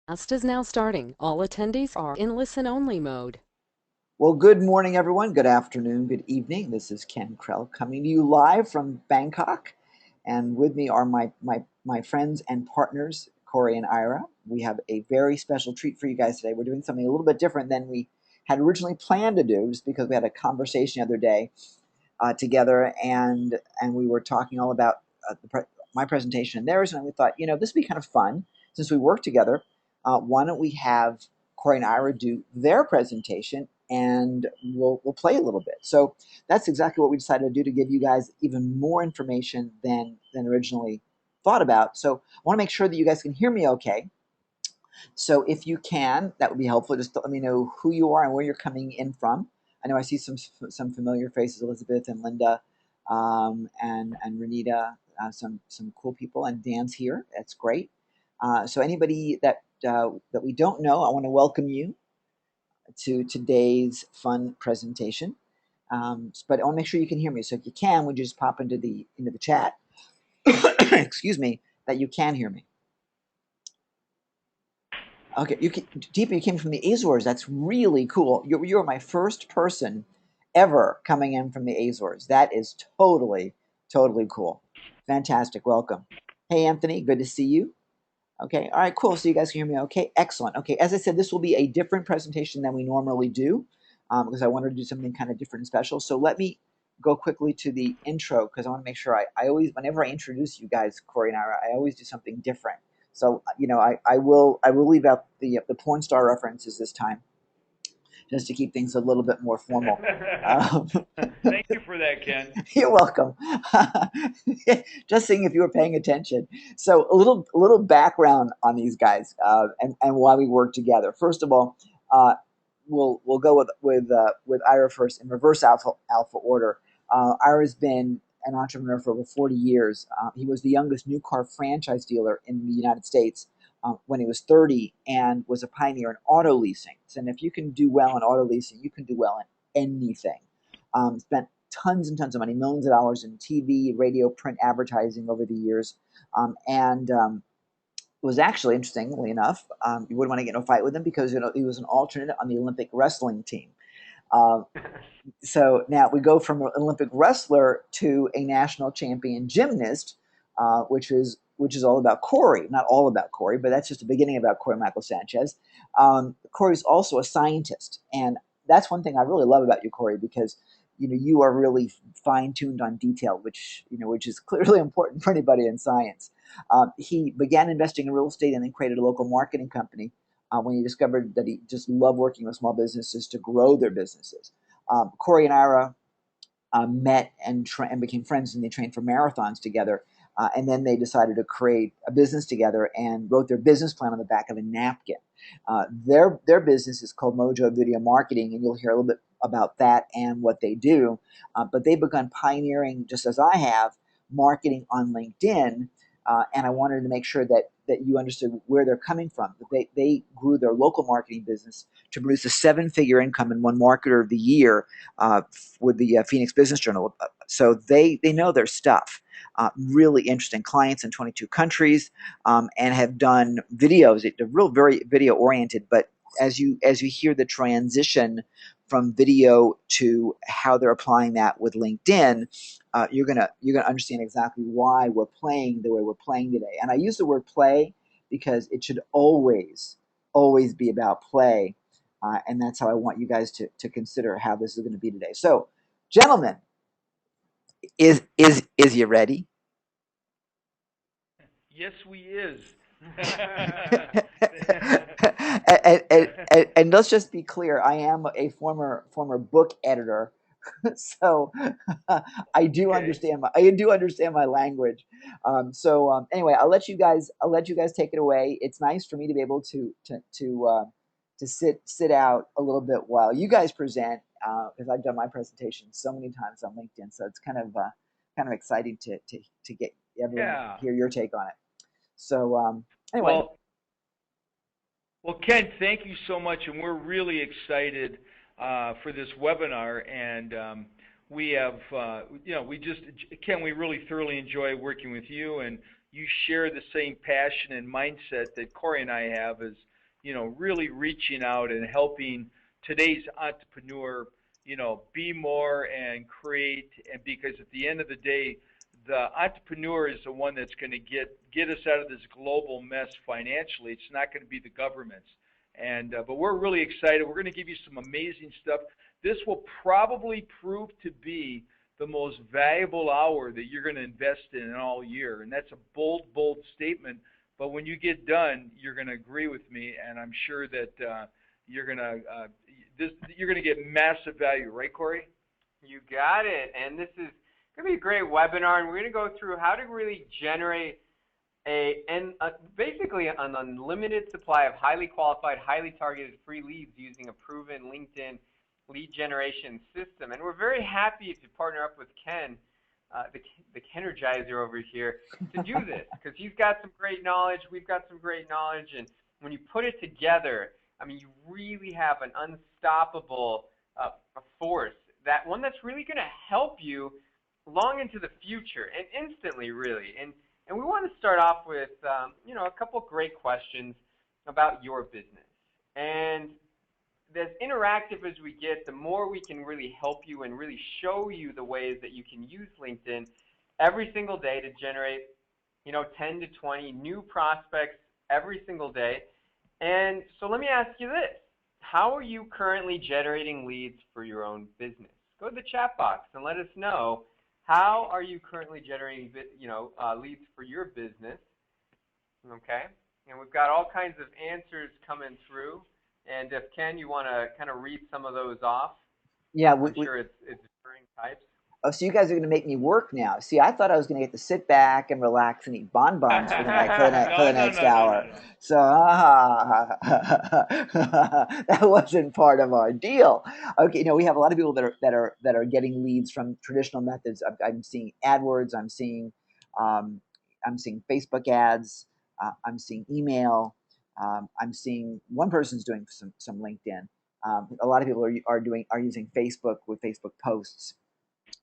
Cast is now starting. All attendees are in listen-only mode. Well, good morning, everyone. Good afternoon, good evening. This is Ken Krell coming to you live from Bangkok. And with me are my friends and partners, Corey and Ira. We have a very special treat for you guys today. We're doing something a little bit different than we had originally planned to do, just because we had a conversation the other day together, and we were talking all about my presentation and theirs, and we thought, this would be kind of fun since we work together. Why don't we have Corey and Ira do their presentation, and we'll play a little bit. So that's exactly what we decided to do to give you guys even more information than originally thought about. So I want to make sure that you guys can hear me okay. So if you can, that would be helpful. Just let me know who you are and where you're coming in from. I know I see some familiar faces, Elizabeth and Linda, and Renita, some cool people, and Dan's here. That's great. So anybody that we don't know, I want to welcome you to today's fun presentation. But I want to make sure you can hear me. So if you can, would you just pop into the chat? Excuse me, that you can hear me. Okay, Deepa, you came from the Azores. That's really cool. You're my first person ever coming in from the Azores. That is totally cool. Fantastic. Welcome. Hey, Anthony. Good to see you. Okay. All right. Cool. So you guys can hear me. Okay. Excellent. Okay. As I said, this will be a different presentation than we normally do because I wanted to do something kind of different and special. So let me go quickly to the intro because I want to make sure I always, whenever I introduce you guys, Corey and I always do something different. So I will leave out the porn star references this time, just to keep things a little bit more formal. Um, Thank you for that, Ken. you're welcome. Just seeing if you were paying attention. So a little background on these guys and why we work together. First of all, uh, we'll go with Ira first in reverse alpha order. Ira's been an entrepreneur for over 40 years. He was the youngest new car franchise dealer in the United States when he was 30 and was a pioneer in auto leasing. And if you can do well in auto leasing, you can do well in anything. Spent tons and tons of money, millions of dollars in TV, radio, print advertising over the years. And It was actually, interestingly enough, you wouldn't want to get in a fight with him because he was an alternate on the Olympic wrestling team. Uh, so now we go from an Olympic wrestler to a national champion gymnast, which is all about Corey. Not all about Corey, but that's just the beginning about Corey Michael Sanchez. Corey's also a scientist, and that's one thing I really love about you, Corey, because you are really fine tuned on detail, which is clearly important for anybody in science. He began investing in real estate and then created a local marketing company when he discovered that he just loved working with small businesses to grow their businesses. Corey and Ira met and became friends, and they trained for marathons together. And then they decided to create a business together and wrote their business plan on the back of a napkin. Their business is called Mojo Video Marketing, and you'll hear a little bit about that and what they do. But they've begun pioneering, just as I have, marketing on LinkedIn. And I wanted to make sure that you understood where they're coming from. They grew their local marketing business to produce a seven-figure income and won Marketer of the Year with the Phoenix Business Journal. So they know their stuff. Really interesting clients in 22 countries, and have done videos. They're real very video oriented. But as you hear the transition from video to how they're applying that with LinkedIn, you're gonna understand exactly why we're playing the way we're playing today. And I use the word play because it should always be about play, and that's how I want you guys to consider how this is going to be today. So, gentlemen, is you ready? Yes, we is. And let's just be clear. I am a former book editor, so Okay. I do understand my language. Anyway, I'll let you guys take it away. It's nice for me to be able to sit out a little bit while you guys present because I've done my presentation so many times on LinkedIn, so it's kind of exciting to get everyone to Yeah. hear your take on it. So anyway, Well, well, Ken, thank you so much, and we're really excited for this webinar. And we have, Ken, we really thoroughly enjoy working with you, and you share the same passion and mindset that Corey and I have as really reaching out and helping today's entrepreneur, be more and create. And because at the end of the day, the entrepreneur is the one that's going to get us out of this global mess financially. It's not going to be the governments. And but we're really excited. We're going to give you some amazing stuff. This will probably prove to be the most valuable hour that you're going to invest in all year. And that's a bold, bold statement. But when you get done, you're going to agree with me, and I'm sure that you're going to you're going to get massive value, right, Corey? You got it. And this is going to be a great webinar, and we're going to go through how to really generate basically an unlimited supply of highly qualified, highly targeted free leads using a proven LinkedIn lead generation system. And we're very happy to partner up with Ken, the Kenergizer over here, to do this, because he's got some great knowledge, we've got some great knowledge, and when you put it together, I mean, you really have an unstoppable force, that one that's really going to help you long into the future and instantly, really. And we want to start off with, a couple great questions about your business. And as interactive as we get, the more we can really help you and really show you the ways that you can use LinkedIn every single day to generate, 10 to 20 new prospects every single day. And so let me ask you this. How are you currently generating leads for your own business? Go to the chat box and let us know, how are you currently generating, leads for your business? Okay. And we've got all kinds of answers coming through. And if Ken, you want to kind of read some of those off? Yeah, I'm sure it's recurring types. Oh, so you guys are going to make me work now. See, I thought I was going to get to sit back and relax and eat bonbons for the next hour. No. So that wasn't part of our deal. Okay, we have a lot of people that are getting leads from traditional methods. I'm seeing AdWords. I'm seeing Facebook ads. I'm seeing email. I'm seeing one person's doing some LinkedIn. A lot of people are using Facebook with Facebook posts.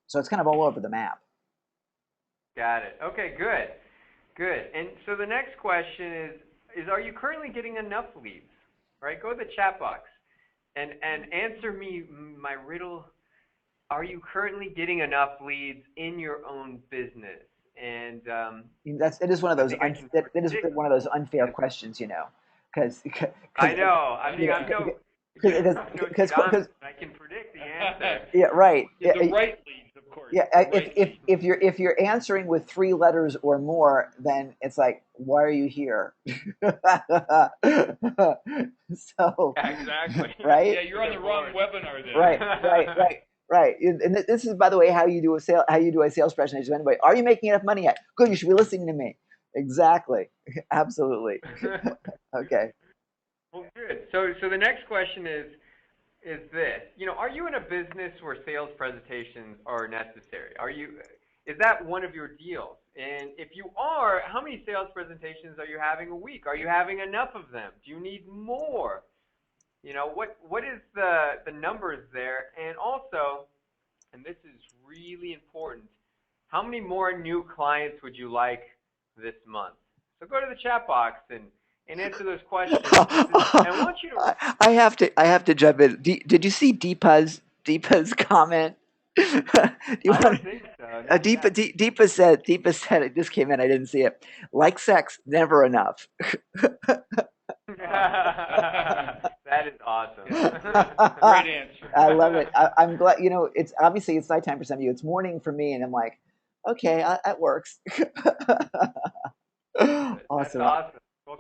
So it's kind of all over the map. Got it. Okay, good. And so the next question is are you currently getting enough leads? Right? Go to the chat box and answer me my riddle. Are you currently getting enough leads in your own business? And it is one of those one of those unfair questions, because I know. I mean, I'm no Nostradamus, I can predict the answer. Yeah, right. The right leads, of course. Yeah, if you're answering with 3 letters or more, then it's like, why are you here? So yeah, exactly. Right? Yeah, you're on the wrong webinar there. Right. And this is, by the way, how you do a sales presentation. Anyway, are you making enough money yet? Good. You should be listening to me. Exactly. Absolutely. Okay. Well, good. So the next question is this. Are you in a business where sales presentations are necessary? Is that one of your deals? And if you are, how many sales presentations are you having a week? Are you having enough of them? Do you need more? What is the numbers there? And also, and this is really important, how many more new clients would you like this month? So go to the chat box and answer those questions. I want you to. I have to jump in. Did you see Deepa's comment? I don't think so. Deepa said it just came in. I didn't see it. Like sex, never enough. That is awesome. Great answer. I love it. I'm glad. It's obviously it's nighttime for some of you. It's morning for me, and I'm like, okay, that works. Awesome. That's awesome. Well,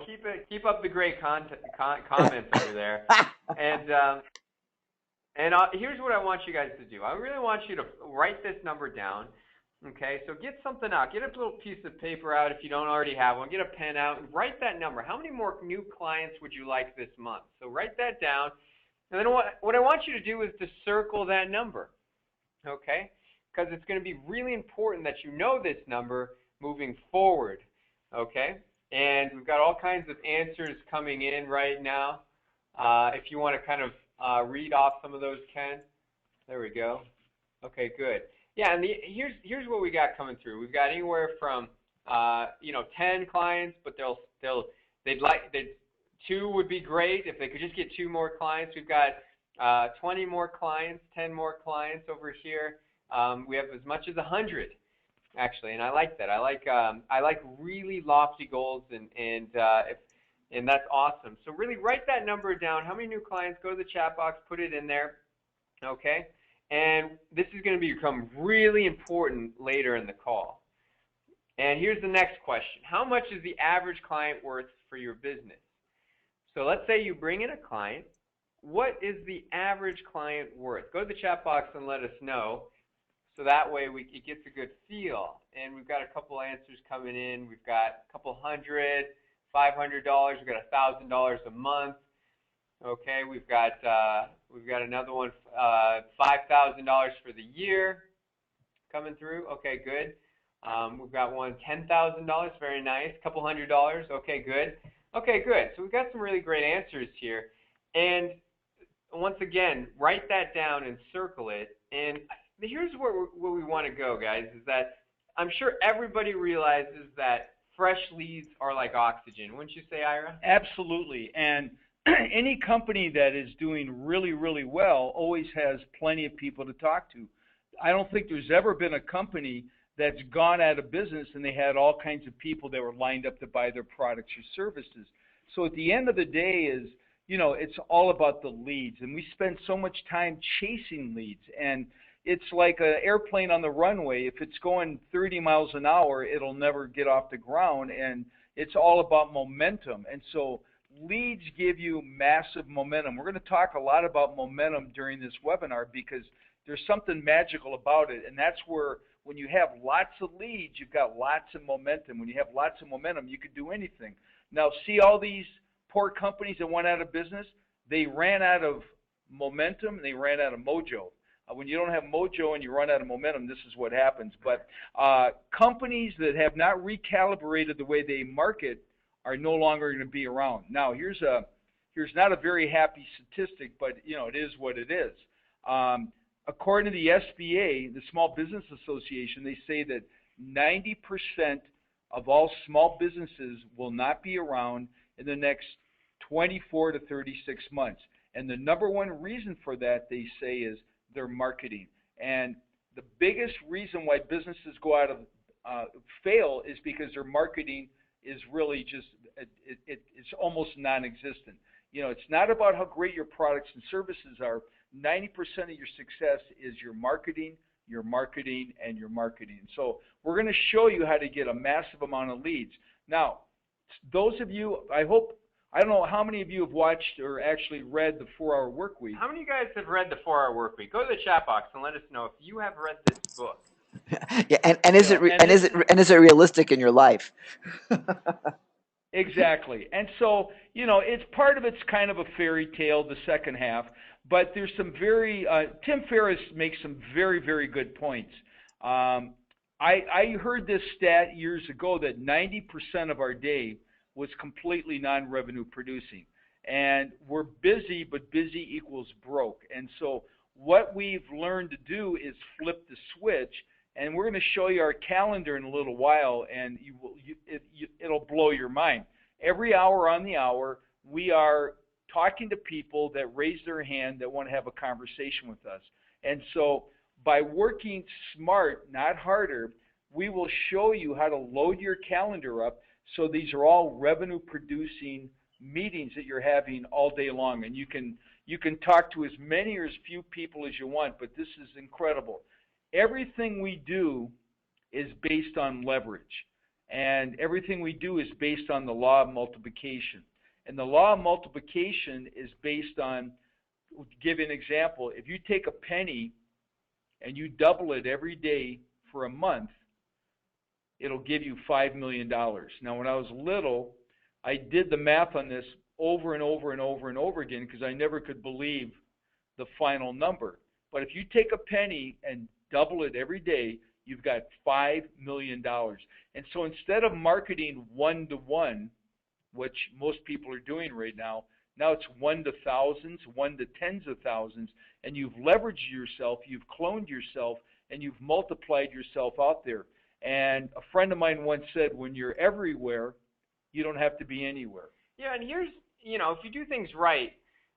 keep up the great comments over there. And here's what I want you guys to do. I really want you to write this number down. Okay, so get something out. Get a little piece of paper out if you don't already have one. Get a pen out and write that number. How many more new clients would you like this month? So write that down. And then what I want you to do is to circle that number. Okay, because it's going to be really important that you know this number moving forward. Okay, and we've got all kinds of answers coming in right now. If you want to kind of read off some of those, Ken. There we go. Okay, good. Yeah, and here's what we got coming through. We've got anywhere from 10 clients, but they'd 2 would be great. If they could just get 2 more clients. We've got 20 more clients, 10 more clients over here. We have as much as 100, actually, and I like that. I like really lofty goals, and that's awesome. So really write that number down. How many new clients? Go to the chat box, put it in there, okay? And this is going to become really important later in the call. And here's the next question. How much is the average client worth for your business? So let's say you bring in a client. What is the average client worth? Go to the chat box and let us know. So that way it gets a good feel. And we've got a couple answers coming in. We've got a couple hundred, $500. We've got $1,000 a month. Okay, we've got another one, $5,000 for the year coming through. Okay, good. We've got one, $10,000. Very nice. A couple $100. Okay, good. Okay, good. So we've got some really great answers here. And once again, write that down and circle it. And here's where we want to go, guys, is that I'm sure everybody realizes that fresh leads are like oxygen. Wouldn't you say, Ira? Absolutely. And any company that is doing really, really well always has plenty of people to talk to. I don't think there's ever been a company that's gone out of business and they had all kinds of people that were lined up to buy their products or services. So at the end of the day is, it's all about the leads. And we spend so much time chasing leads. And it's like an airplane on the runway. If it's going 30 miles an hour, it'll never get off the ground. And it's all about momentum. And so leads give you massive momentum. We're going to talk a lot about momentum during this webinar because there's something magical about it. And that's where when you have lots of leads, you've got lots of momentum. When you have lots of momentum, you can do anything. Now, see all these poor companies that went out of business? They ran out of momentum and they ran out of mojo. When you don't have mojo and you run out of momentum, this is what happens. But companies that have not recalibrated the way they market are no longer going to be around. Now, here's not a very happy statistic, but it is what it is. According to the SBA, the Small Business Association, they say that 90% of all small businesses will not be around in the next 24 to 36 months. And the number one reason for that, they say, is their marketing. And the biggest reason why businesses go out of fail is because their marketing is really just, it's almost non-existent. It's not about how great your products and services are. 90% of your success is your marketing, and your marketing. So we're going to show you how to get a massive amount of leads. Now, those of you, I don't know how many of you have watched or actually read the 4-Hour Workweek. How many of you guys have read the 4-Hour Workweek? Go to the chat box and let us know if you have read this book. Yeah, and is it realistic in your life? Exactly. And so, it's part of it's kind of a fairy tale, the second half, but there's some Tim Ferriss makes some very, very good points. I heard this stat years ago that 90% of our day was completely non-revenue producing. And we're busy, but busy equals broke. And so what we've learned to do is flip the switch. And we're going to show you our calendar in a little while, and it'll blow your mind. Every hour on the hour, we are talking to people that raise their hand that want to have a conversation with us. And so by working smart, not harder, we will show you how to load your calendar up so these are all revenue-producing meetings that you're having all day long. And you can talk to as many or as few people as you want, but this is incredible. Everything we do is based on leverage, and everything we do is based on the law of multiplication. And the law of multiplication is based on, to give you an example, if you take a penny and you double it every day for a month, it'll give you $5 million. Now, when I was little, I did the math on this over and over and over and over again because I never could believe the final number. But if you take a penny and double it every day, you've got $5 million. And so instead of marketing 1 to 1, which most people are doing right now, now it's 1 to thousands, 1 to tens of thousands, and you've leveraged yourself, you've cloned yourself, and you've multiplied yourself out there. And a friend of mine once said, when you're everywhere, you don't have to be anywhere. Yeah, and if you do things right,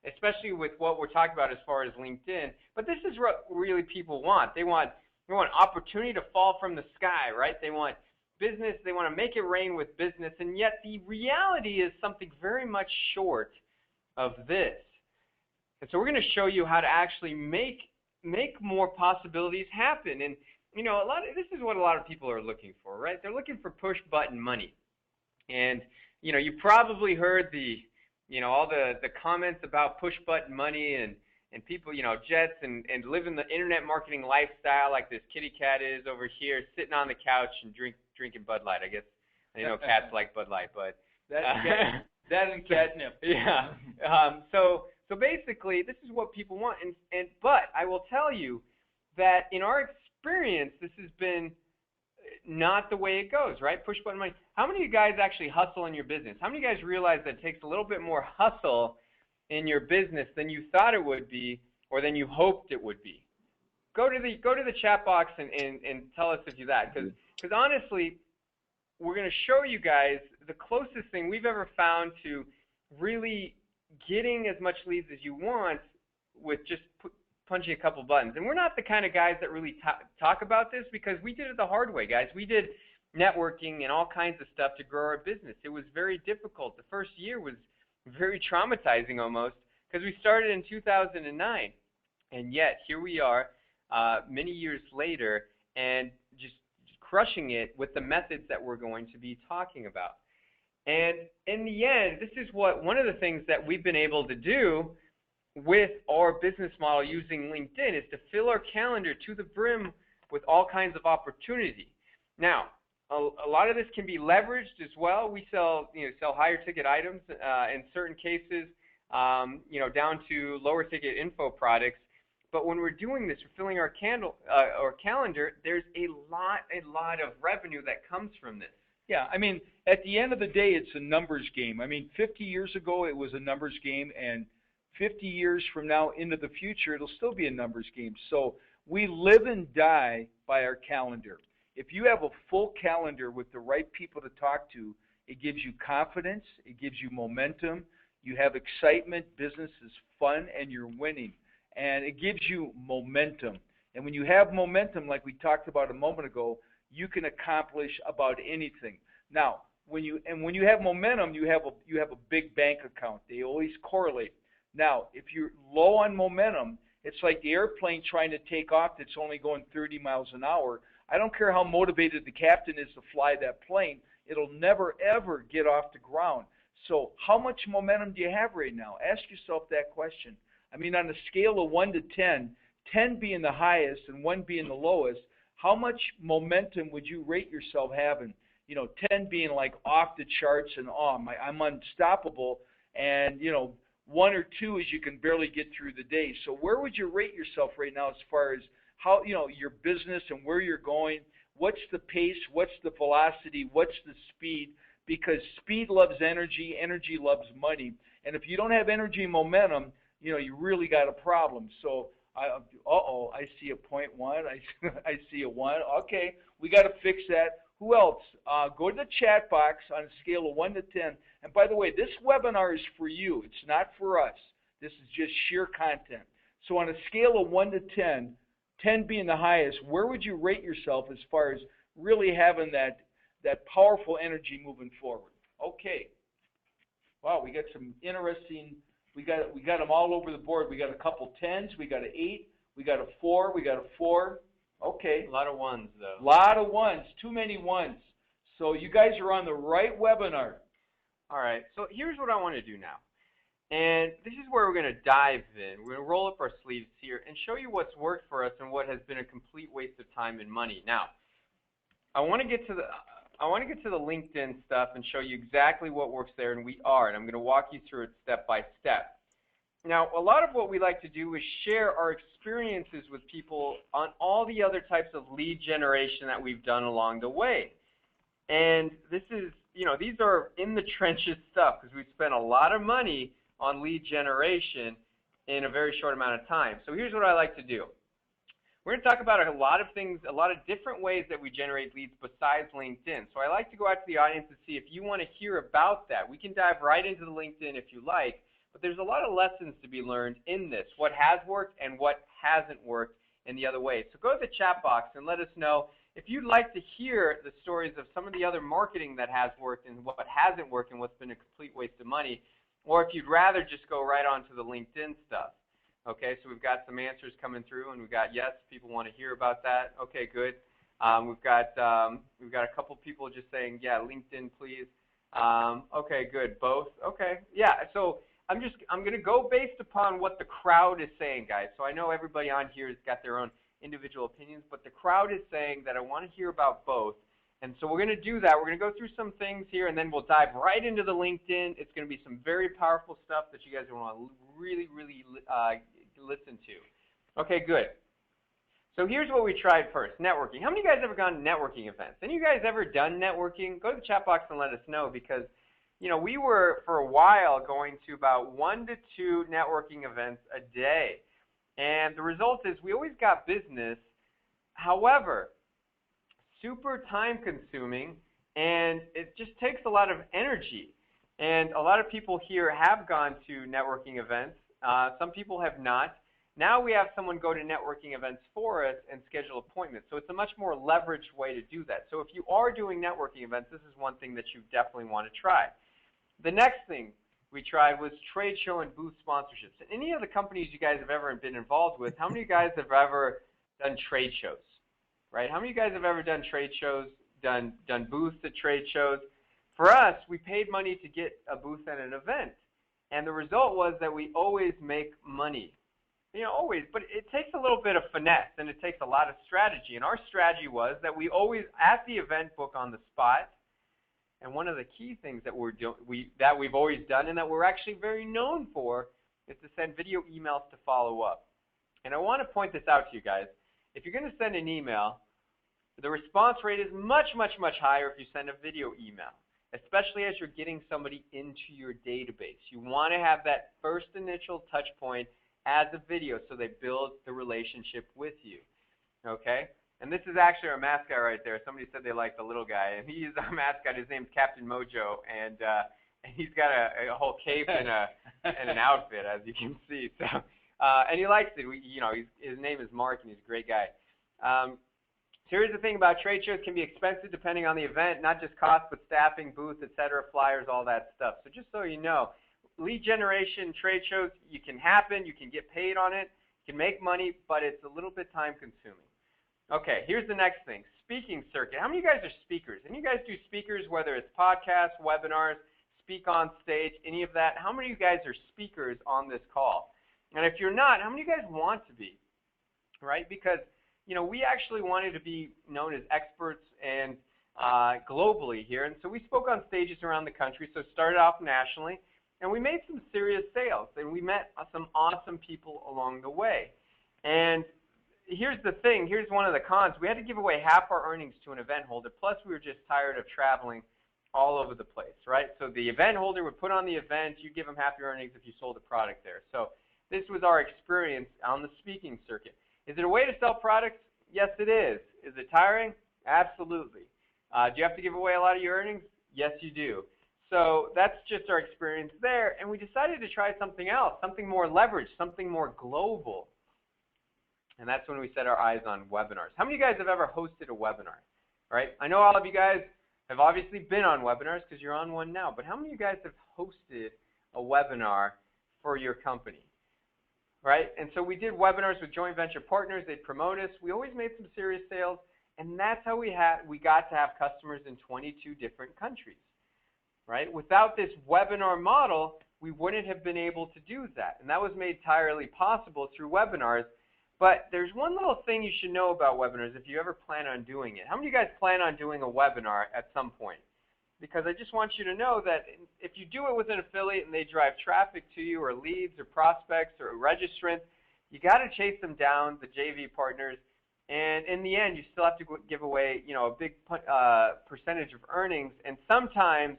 especially with what we're talking about as far as LinkedIn, but this is what really people want. They want opportunity to fall from the sky, right? They want business. They want to make it rain with business, and yet the reality is something very much short of this. And so we're going to show you how to actually make more possibilities happen. And this is what a lot of people are looking for, right? They're looking for push button money. And you probably heard all the comments about push button money and people, jets and living the internet marketing lifestyle like this kitty cat is over here, sitting on the couch and drinking Bud Light. I guess cats like Bud Light, but that and catnip. Yeah. So basically, this is what people want, but I will tell you that in our experience, this has been not the way it goes, right? Push button money. How many of you guys actually hustle in your business? How many of you guys realize that it takes a little bit more hustle in your business than you thought it would be or than you hoped it would be? Go to the chat box and tell us if you that, because honestly, we're going to show you guys the closest thing we've ever found to really getting as much leads as you want with just punching a couple buttons. And we're not the kind of guys that really talk about this, because we did it the hard way, guys. We did networking and all kinds of stuff to grow our business. It was very difficult. The first year was very traumatizing almost, because we started in 2009. And yet here we are many years later and just crushing it with the methods that we're going to be talking about. And in the end, this is one of the things that we've been able to do with our business model using LinkedIn, is to fill our calendar to the brim with all kinds of opportunity. Now, a lot of this can be leveraged as well. We sell higher ticket items in certain cases, down to lower ticket info products. But when we're doing this, we're filling our calendar. There's a lot of revenue that comes from this. Yeah, I mean, at the end of the day, it's a numbers game. I mean, 50 years ago, it was a numbers game, and 50 years from now into the future, it'll still be a numbers game. So we live and die by our calendar. If you have a full calendar with the right people to talk to, it gives you confidence, it gives you momentum, you have excitement, business is fun, and you're winning. And it gives you momentum. And when you have momentum, like we talked about a moment ago, you can accomplish about anything. Now, when you have momentum, you have a big bank account. They always correlate. Now, if you're low on momentum, it's like the airplane trying to take off that's only going 30 miles an hour. I don't care how motivated the captain is to fly that plane, it'll never, ever get off the ground. So how much momentum do you have right now? Ask yourself that question. I mean, on a scale of 1 to 10, 10 being the highest and 1 being the lowest, how much momentum would you rate yourself having? 10 being like off the charts and I'm unstoppable, and 1 or 2 is you can barely get through the day. So where would you rate yourself right now as far as how, your business and where you're going? What's the pace? What's the velocity? What's the speed? Because speed loves energy, energy loves money. And if you don't have energy and momentum, you really got a problem. So, I see a 0.1. I see a 1. Okay, we got to fix that. Who else? Go to the chat box on a scale of 1 to 10. And by the way, this webinar is for you. It's not for us. This is just sheer content. So on a scale of 1 to 10, 10 being the highest, where would you rate yourself as far as really having that powerful energy moving forward? Okay. Wow, we got some interesting. We got them all over the board. We got a couple 10s. We got an 8. We got a 4. We got a 4. Okay. A lot of 1s, though. A lot of 1s. Too many 1s. So you guys are on the right webinar. All right. So here's what I want to do now. And this is where we're going to dive in. We're going to roll up our sleeves here and show you what's worked for us and what has been a complete waste of time and money. Now, I want to get to the LinkedIn stuff and show you exactly what works there, and I'm going to walk you through it step by step. Now, a lot of what we like to do is share our experiences with people on all the other types of lead generation that we've done along the way. And this is, these are in the trenches stuff, because we've spent a lot of money on lead generation in a very short amount of time. So here's what I like to do. We're going to talk about a lot of things, a lot of different ways that we generate leads besides LinkedIn. So I like to go out to the audience and see if you want to hear about that. We can dive right into the LinkedIn if you like, but there's a lot of lessons to be learned in this, what has worked and what hasn't worked in the other ways. So go to the chat box and let us know if you'd like to hear the stories of some of the other marketing that has worked and what hasn't worked and what's been a complete waste of money, or if you'd rather just go right on to the LinkedIn stuff. Okay, so we've got some answers coming through, and we've got yes, people want to hear about that. Okay, good. We've got a couple people just saying, yeah, LinkedIn, please. Okay, good. Both. Okay, yeah. So I'm going to go based upon what the crowd is saying, guys. So I know everybody on here has got their own individual opinions, but the crowd is saying that I want to hear about both. And so we're going to do that. We're going to go through some things here, and then we'll dive right into the LinkedIn. It's going to be some very powerful stuff that you guys are going to really, really listen to. Okay, good. So here's what we tried first, networking. How many of you guys ever gone to networking events? Any of you guys ever done networking? Go to the chat box and let us know, because we were for a while going to about 1 to 2 networking events a day. And the result is we always got business. However, super time consuming, and it just takes a lot of energy. And a lot of people here have gone to networking events. Some people have not. Now we have someone go to networking events for us and schedule appointments. So it's a much more leveraged way to do that. So if you are doing networking events, this is one thing that you definitely want to try. The next thing we tried was trade show and booth sponsorships. And any of the companies you guys have ever been involved with, how many of you guys have ever done trade shows? Right? How many of you guys have ever done trade shows, done booths at trade shows? For us, we paid money to get a booth at an event. And the result was that we always make money. Always, but it takes a little bit of finesse and it takes a lot of strategy. And our strategy was that we always, at the event, book on the spot. And one of the key things that we've always done and that we're actually very known for is to send video emails to follow up. And I want to point this out to you guys. If you're going to send an email, the response rate is much, much, much higher if you send a video email, especially as you're getting somebody into your database. You want to have that first initial touch point as a video so they build the relationship with you, okay? And this is actually our mascot right there. Somebody said they like the little guy, and he's our mascot. His name's Captain Mojo, and he's got a whole cape and an outfit, as you can see. So, and he likes it. His name is Mark, and he's a great guy. So here's the thing about trade shows: can be expensive depending on the event, not just cost, but staffing, booth, etc., flyers, all that stuff. So just so you know, lead generation, trade shows, you can happen, you can get paid on it, you can make money, but it's a little bit time consuming. Okay, here's the next thing, speaking circuit. How many of you guys are speakers? Any of you guys do speakers, whether it's podcasts, webinars, speak on stage, any of that? How many of you guys are speakers on this call? And if you're not, how many of you guys want to be, right? Because, we actually wanted to be known as experts and globally here, and so we spoke on stages around the country, so started off nationally. And we made some serious sales, and we met some awesome people along the way. And here's the thing. Here's one of the cons. We had to give away half our earnings to an event holder, plus we were just tired of traveling all over the place, right? So the event holder would put on the event. You give them half your earnings if you sold a product there. So this was our experience on the speaking circuit. Is it a way to sell products? Yes, it is. Is it tiring? Absolutely. Do you have to give away a lot of your earnings? Yes, you do. So that's just our experience there, and we decided to try something else, something more leveraged, something more global. And that's when we set our eyes on webinars. How many of you guys have ever hosted a webinar? All right? I know all of you guys have obviously been on webinars because you're on one now, but how many of you guys have hosted a webinar for your company? Right? And so we did webinars with joint venture partners. They'd promote us. We always made some serious sales, and that's how we got to have customers in 22 different countries. Right? Without this webinar model, we wouldn't have been able to do that. And that was made entirely possible through webinars. But there's one little thing you should know about webinars if you ever plan on doing it. How many of you guys plan on doing a webinar at some point? Because I just want you to know that if you do it with an affiliate and they drive traffic to you, or leads or prospects or registrants, you got to chase them down, the JV partners. And in the end, you still have to give away, a big percentage of earnings. And sometimes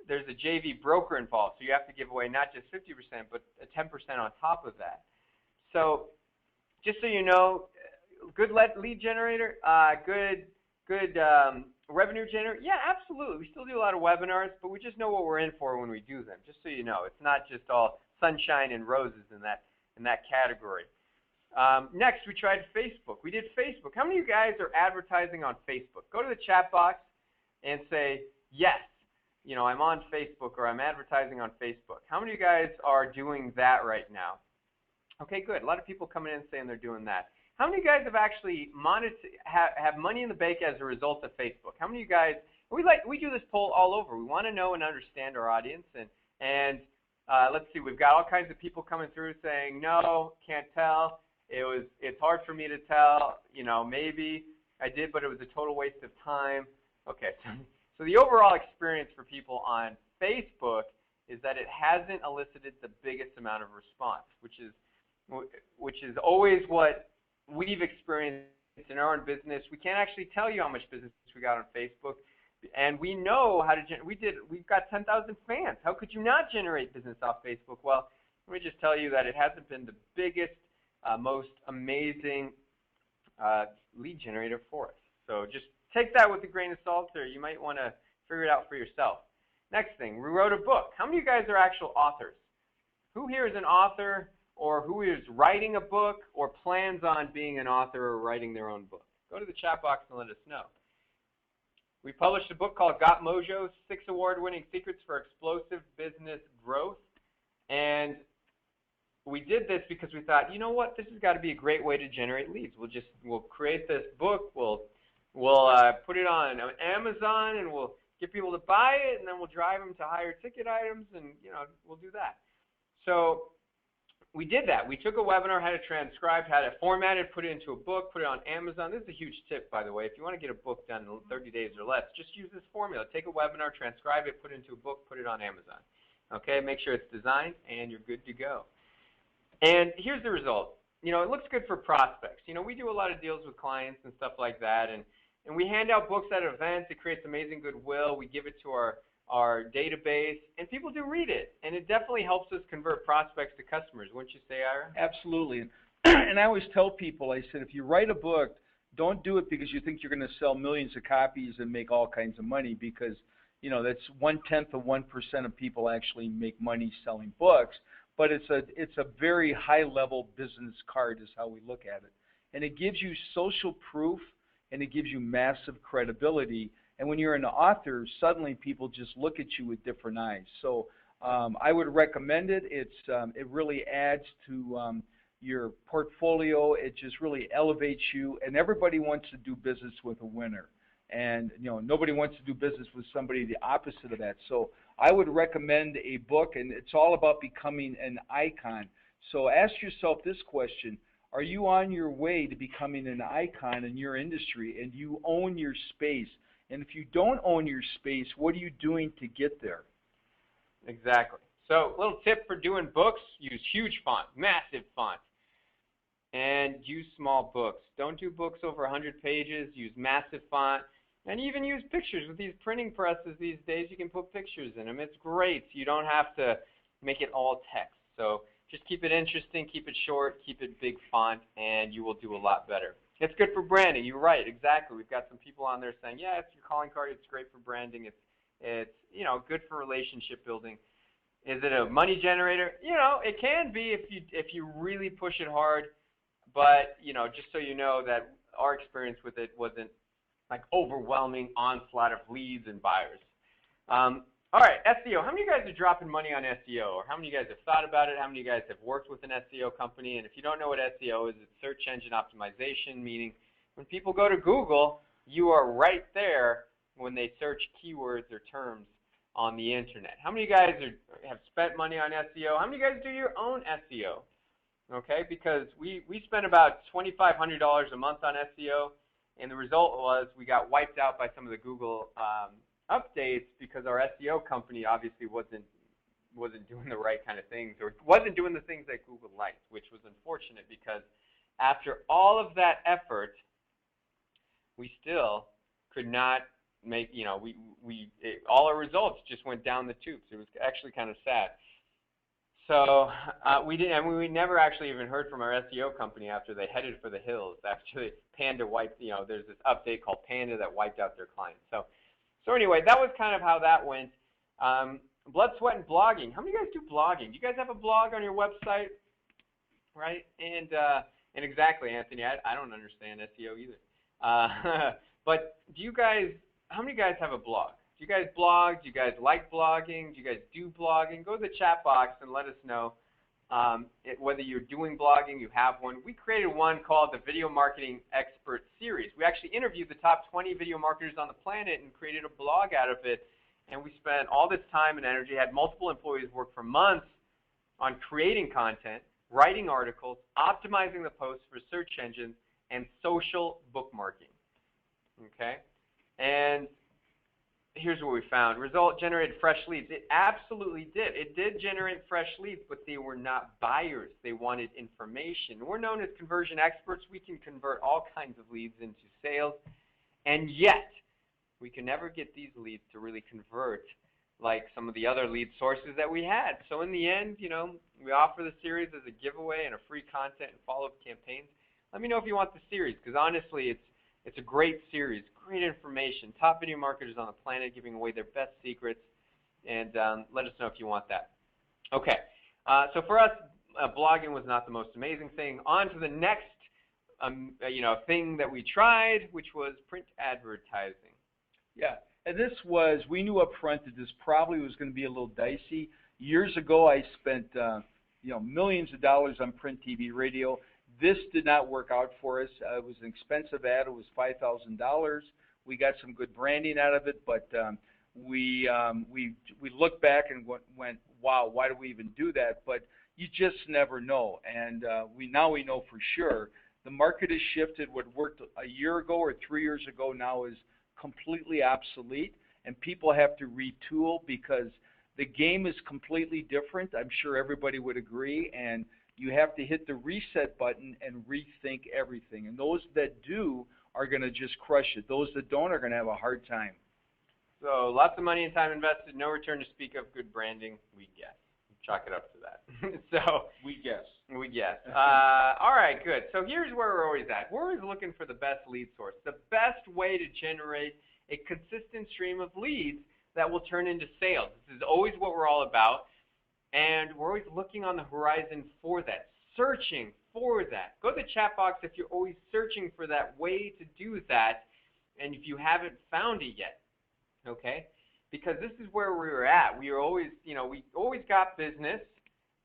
there's a JV broker involved, so you have to give away not just 50%, but 10% on top of that. So just so you know, good lead generator, good revenue generator. Yeah, absolutely. We still do a lot of webinars, but we just know what we're in for when we do them. Just so you know, it's not just all sunshine and roses in that category. Next, we tried Facebook. We did Facebook. How many of you guys are advertising on Facebook? Go to the chat box and say, yes, you know, I'm on Facebook or I'm advertising on Facebook. How many of you guys are doing that right now? Okay, good. A lot of people coming in saying they're doing that. How many of you guys have actually have money in the bank as a result of Facebook? How many of you guys, we do this poll all over. We want to know and understand our audience, and let's see, we've got all kinds of people coming through saying, no, can't tell. It's hard for me to tell, you know, maybe I did, but it was a total waste of time. Okay, so the overall experience for people on Facebook is that it hasn't elicited the biggest amount of response, which is always what we've experienced in our own business. We can't actually tell you how much business we got on Facebook, and we know how to we've got 10,000 fans. How could you not generate business off Facebook? Well, let me just tell you that it hasn't been the biggest, most amazing lead generator for us. So just take that with a grain of salt, or you might want to figure it out for yourself. Next thing, we wrote a book. How many of you guys are actual authors? Who here is an author, or who is writing a book, or plans on being an author or writing their own book? Go to the chat box and let us know. We published a book called Got Mojo, 6 award-winning secrets for explosive business growth. And we did this because we thought, you know what, this has got to be a great way to generate leads. We'll create this book, we'll put it on Amazon, and we'll get people to buy it, and then we'll drive them to higher ticket items, and you know, we'll do that. So we did that. We took a webinar, had it transcribed, had it formatted, put it into a book, put it on Amazon. This is a huge tip, by the way. If you want to get a book done in 30 days or less, just use this formula. Take a webinar, transcribe it, put it into a book, put it on Amazon. Okay, make sure it's designed, and you're good to go. And here's the result. You know, it looks good for prospects. You know, we do a lot of deals with clients and stuff like that, and we hand out books at events. It creates amazing goodwill. We give it to our database, and people do read it, and it definitely helps us convert prospects to customers. Wouldn't you say, Ira? Absolutely. And I always tell people, I said, if you write a book, don't do it because you think you're going to sell millions of copies and make all kinds of money, because, you know, that's 1/10 of 1% of people actually make money selling books. But it's a very high-level business card is how we look at it. And it gives you social proof, and it gives you massive credibility. And when you're an author, suddenly people just look at you with different eyes. So I would recommend it. It really adds to your portfolio. It just really elevates you. And everybody wants to do business with a winner. And you know, nobody wants to do business with somebody the opposite of that. So I would recommend a book, and it's all about becoming an icon. So ask yourself this question: are you on your way to becoming an icon in your industry, and you own your space? And if you don't own your space, what are you doing to get there? Exactly. So, little tip for doing books: use huge font, massive font, and use small books. Don't do books over 100 pages. Use massive font. And even use pictures. With these printing presses these days, you can put pictures in them. It's great. You don't have to make it all text. So just keep it interesting, keep it short, keep it big font, and you will do a lot better. It's good for branding. You're right, exactly. We've got some people on there saying, yeah, it's your calling card. It's great for branding. It's you know, good for relationship building. Is it a money generator? You know, it can be if you really push it hard. But you know, just so you know that our experience with it wasn't like overwhelming onslaught of leads and buyers. All right, SEO. How many of you guys are dropping money on SEO? Or how many of you guys have thought about it? How many of you guys have worked with an SEO company? And if you don't know what SEO is, it's search engine optimization, meaning when people go to Google, you are right there when they search keywords or terms on the internet. How many of you guys have spent money on SEO? How many of you guys do your own SEO? Okay, because we spent about $2,500 a month on SEO. And the result was we got wiped out by some of the Google updates because our SEO company obviously wasn't doing the right kind of things, or wasn't doing the things that Google liked, which was unfortunate because after all of that effort, we still could not make, you know, all our results just went down the tubes. It was actually kind of sad. So we didn't, and we never actually even heard from our SEO company after they headed for the hills. Actually, Panda wiped, there's this update called Panda that wiped out their clients. So anyway, that was kind of how that went. Blood, sweat, and blogging. How many of you guys do blogging? Do you guys have a blog on your website? Right? And exactly, Anthony, I don't understand SEO either. But how many of you guys have a blog? Do you guys blog? Do you guys like blogging? Do you guys do blogging? Go to the chat box and let us know whether you're doing blogging, you have one. We created one called the Video Marketing Expert Series. We actually interviewed the top 20 video marketers on the planet and created a blog out of it. And we spent all this time and energy, had multiple employees work for months on creating content, writing articles, optimizing the posts for search engines, and social bookmarking. Okay? And here's what we found. Result generated fresh leads. It absolutely did. It did generate fresh leads, but they were not buyers. They wanted information. We're known as conversion experts. We can convert all kinds of leads into sales, and yet we can never get these leads to really convert like some of the other lead sources that we had. So in the end, we offer the series as a giveaway and a free content and follow-up campaigns. Let me know if you want the series, because honestly, it's a great series, great information, top video marketers on the planet giving away their best secrets, and let us know if you want that. Okay, so for us, blogging was not the most amazing thing. On to the next thing that we tried, which was print advertising. Yeah, and we knew up front that this probably was going to be a little dicey. Years ago, I spent millions of dollars on print, TV, radio. This did not work out for us. It was an expensive ad. It was $5,000. We got some good branding out of it, but we looked back and went, wow, why do we even do that? But you just never know. And we know for sure the market has shifted. What worked a year ago or 3 years ago now is completely obsolete, and people have to retool because the game is completely different. I'm sure everybody would agree, and you have to hit the reset button and rethink everything. And those that do are going to just crush it. Those that don't are going to have a hard time. So lots of money and time invested, no return to speak of, good branding, we guess. Chalk it up to that. So we guess. We guess. All right, good. So here's where we're always at. We're always looking for the best lead source, the best way to generate a consistent stream of leads that will turn into sales. This is always what we're all about. And we're always looking on the horizon for that, searching for that. Go to the chat box if you're always searching for that way to do that, and if you haven't found it yet, okay? Because this is where we were at. We were always, we always got business,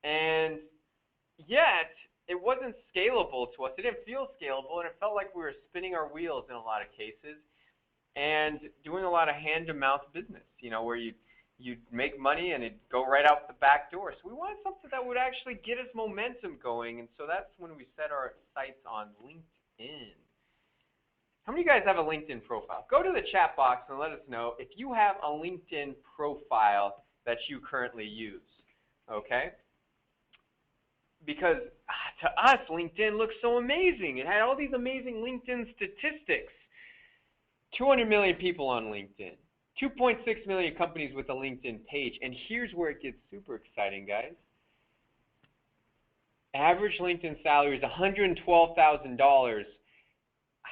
and yet it wasn't scalable to us. It didn't feel scalable, and it felt like we were spinning our wheels in a lot of cases and doing a lot of hand-to-mouth business, where you'd make money and it'd go right out the back door. So we wanted something that would actually get us momentum going, and so that's when we set our sights on LinkedIn. How many of you guys have a LinkedIn profile? Go to the chat box and let us know if you have a LinkedIn profile that you currently use, okay? Because to us, LinkedIn looks so amazing. It had all these amazing LinkedIn statistics. 200 million people on LinkedIn. 2.6 million companies with a LinkedIn page. And here's where it gets super exciting, guys. Average LinkedIn salary is $112,000.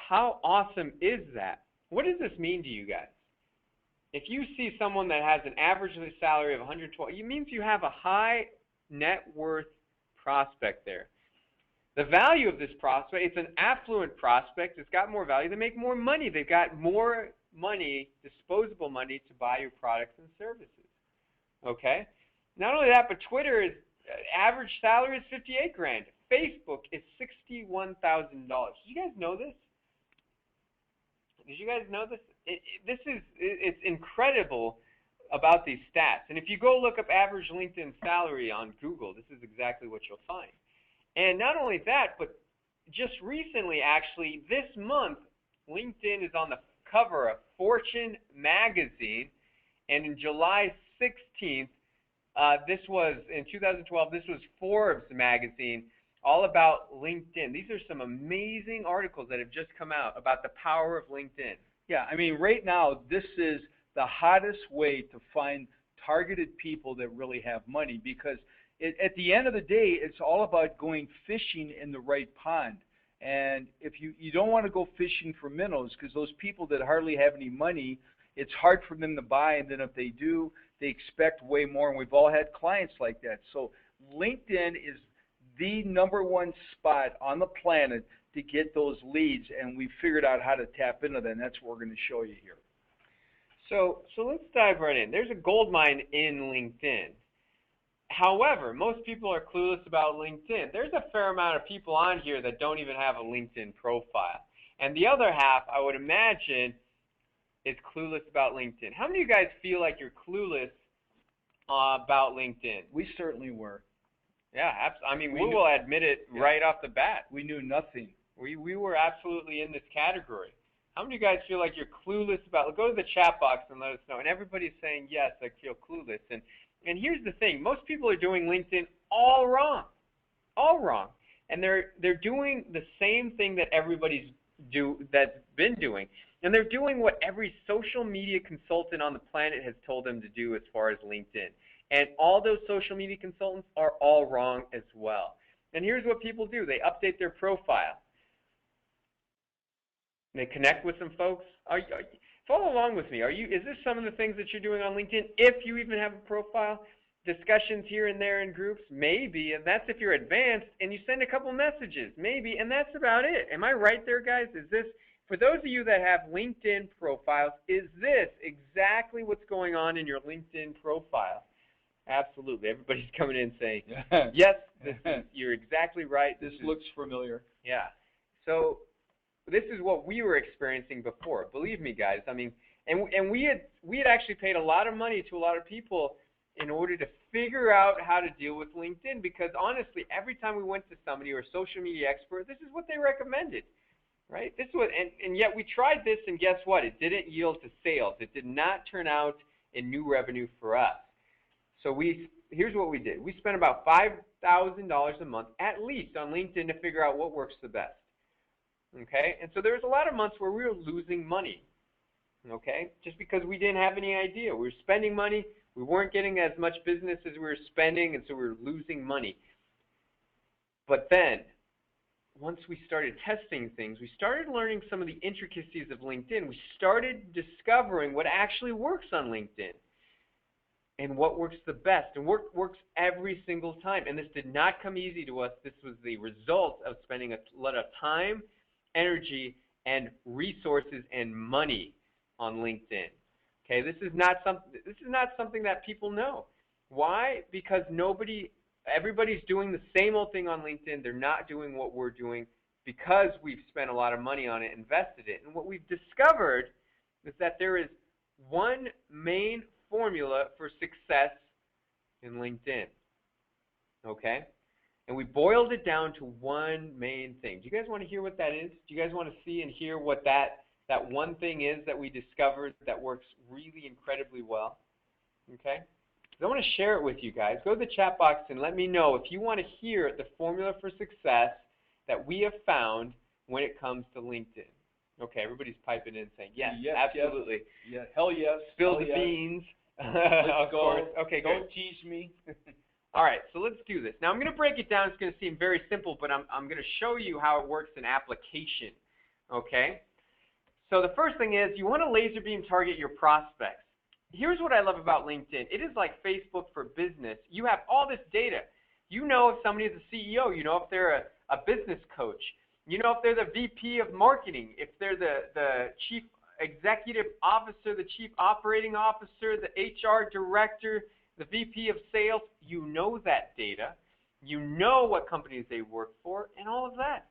How awesome is that? What does this mean to you guys? If you see someone that has an average salary of $112,000, it means you have a high net worth prospect there. The value of this prospect, it's an affluent prospect. It's got more value. They make more money. They've got more money, disposable money, to buy your products and services. Okay? Not only that, but Twitter is average salary is $58,000. Facebook is $61,000. Did you guys know this? Did you guys know this? It's incredible about these stats. And if you go look up average LinkedIn salary on Google, this is exactly what you'll find. And not only that, but just recently, actually, this month, LinkedIn is on the cover of Fortune magazine, and in July 16th, this was, in 2012, this was Forbes magazine, all about LinkedIn. These are some amazing articles that have just come out about the power of LinkedIn. Yeah, I mean, right now, this is the hottest way to find targeted people that really have money, because at the end of the day, it's all about going fishing in the right pond. And if you don't want to go fishing for minnows, because those people that hardly have any money, it's hard for them to buy, and then if they do, they expect way more. And we've all had clients like that. So LinkedIn is the number one spot on the planet to get those leads, and we figured out how to tap into that, and that's what we're going to show you here. So let's dive right in. There's a gold mine in LinkedIn. However, most people are clueless about LinkedIn. There's a fair amount of people on here that don't even have a LinkedIn profile. And the other half, I would imagine, is clueless about LinkedIn. How many of you guys feel like you're clueless about LinkedIn? We certainly were. Yeah, I mean, we will admit it right off the bat. We knew nothing. We were absolutely in this category. How many of you guys feel like you're clueless about it? Go to the chat box and let us know. And everybody's saying, yes, I feel clueless. And here's the thing. Most people are doing LinkedIn all wrong. All wrong. And they're doing the same thing that that's been doing. And they're doing what every social media consultant on the planet has told them to do as far as LinkedIn. And all those social media consultants are all wrong as well. And here's what people do. They update their profile. They connect with some folks. Follow along with me. Is this some of the things that you're doing on LinkedIn? If you even have a profile, discussions here and there in groups, maybe, and that's if you're advanced and you send a couple messages, maybe, and that's about it. Am I right there, guys? Is this, for those of you that have LinkedIn profiles, is this exactly what's going on in your LinkedIn profile? Absolutely. Everybody's coming in saying, yes, you're exactly right. This looks familiar. Yeah. So this is what we were experiencing before. Believe me, guys. I mean, and we had actually paid a lot of money to a lot of people in order to figure out how to deal with LinkedIn, because honestly, every time we went to somebody or a social media expert, this is what they recommended, right? This is what, and yet we tried this, and guess what? It didn't yield to sales. It did not turn out in new revenue for us. So here's what we did. We spent about $5,000 a month at least on LinkedIn to figure out what works the best. Okay, and so there was a lot of months where we were losing money, okay, just because we didn't have any idea. We were spending money, we weren't getting as much business as we were spending, and so we were losing money. But then, once we started testing things, we started learning some of the intricacies of LinkedIn. We started discovering what actually works on LinkedIn and what works the best, and works every single time. And this did not come easy to us. This was the result of spending a lot of time, energy, and resources and money on LinkedIn. Okay, this is not something that people know. Why? Because everybody's doing the same old thing on LinkedIn. They're not doing what we're doing because we've spent a lot of money on it, invested it. And what we've discovered is that there is one main formula for success in LinkedIn. Okay? And we boiled it down to one main thing. Do you guys want to hear what that is? Do you guys want to see and hear what that one thing is that we discovered that works really incredibly well? Okay? I want to share it with you guys. Go to the chat box and let me know if you want to hear the formula for success that we have found when it comes to LinkedIn. Okay, everybody's piping in saying, yes, absolutely. Yes. Hell yes. Spill the beans. Let's of go. course. Okay, Don't good. tease me. All right, so let's do this. Now I'm going to break it down. It's going to seem very simple, but I'm going to show you how it works in application. Okay? So the first thing is you want to laser beam target your prospects. Here's what I love about LinkedIn. It is like Facebook for business. You have all this data. You know if somebody is a CEO. You know if they're a business coach. You know if they're the VP of marketing, if they're the chief executive officer, the chief operating officer, the HR director, the VP of sales. You know that data. You know what companies they work for and all of that.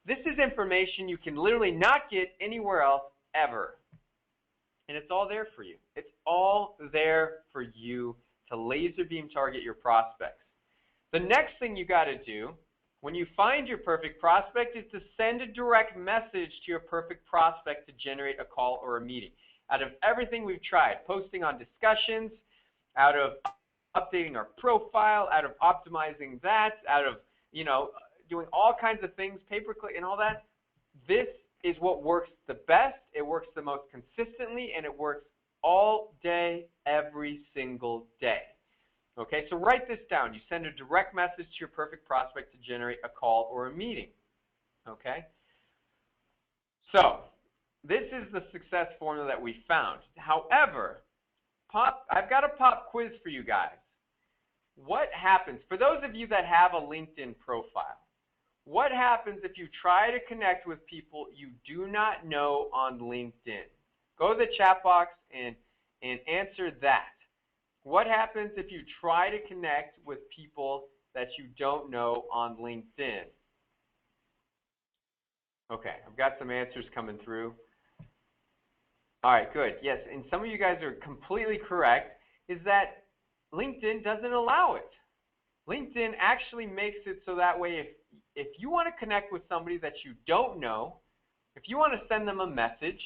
This is information you can literally not get anywhere else ever. And it's all there for you. It's all there for you to laser beam target your prospects. The next thing you got to do when you find your perfect prospect is to send a direct message to your perfect prospect to generate a call or a meeting. Out of everything we've tried, posting on discussions, out of updating our profile, out of optimizing that, out of, doing all kinds of things, pay-per-click and all that, this is what works the best. It works the most consistently, and it works all day, every single day. Okay, so write this down. You send a direct message to your perfect prospect to generate a call or a meeting. Okay? So, this is the success formula that we found. However, I've got a pop quiz for you guys. What happens, for those of you that have a LinkedIn profile, what happens if you try to connect with people you do not know on LinkedIn? Go to the chat box and answer that. What happens if you try to connect with people that you don't know on LinkedIn? Okay, I've got some answers coming through. All right, good. Yes, and some of you guys are completely correct, is that LinkedIn doesn't allow it. LinkedIn actually makes it so that way if you want to connect with somebody that you don't know, if you want to send them a message,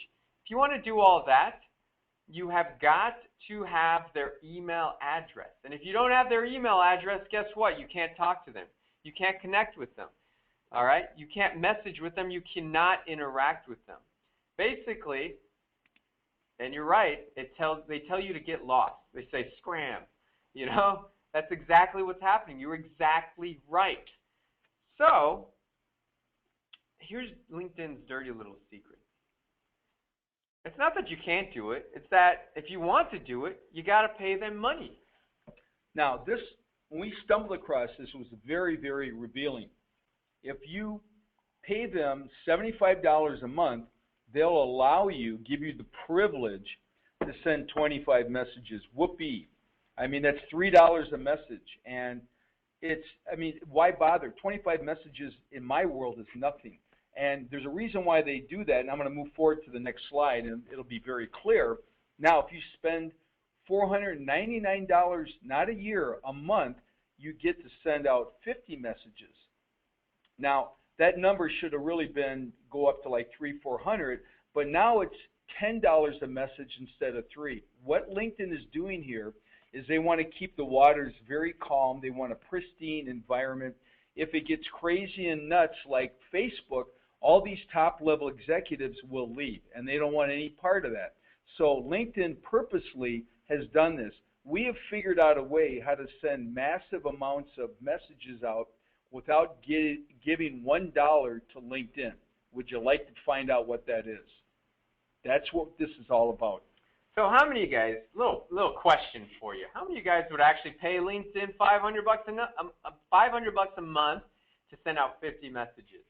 if you want to do all that, you have got to have their email address. And if you don't have their email address, guess what? You can't talk to them. You can't connect with them. All right? You can't message with them. You cannot interact with them. Basically, and you're right, they tell you to get lost. They say scram. You know? That's exactly what's happening. You're exactly right. So, here's LinkedIn's dirty little secret. It's not that you can't do it. It's that if you want to do it, you got to pay them money. Now, when we stumbled across this, was very, very revealing. If you pay them $75 a month, they'll allow you, give you the privilege to send 25 messages. Whoopee. I mean, that's $3 a message. And why bother? 25 messages in my world is nothing. And there's a reason why they do that, and I'm going to move forward to the next slide, and it'll be very clear. Now, if you spend $499, not a year, a month, you get to send out 50 messages. Now, that number should have really go up to like $300-400, but now it's $10 a message instead of $3. What LinkedIn is doing here is they want to keep the waters very calm. They want a pristine environment. If it gets crazy and nuts like Facebook, all these top-level executives will leave, and they don't want any part of that. So LinkedIn purposely has done this. We have figured out a way how to send massive amounts of messages out without giving $1 to LinkedIn. Would you like to find out what that is? That's what this is all about. So how many of you guys, little question for you, how many of you guys would actually pay LinkedIn $500 a month to send out 50 messages?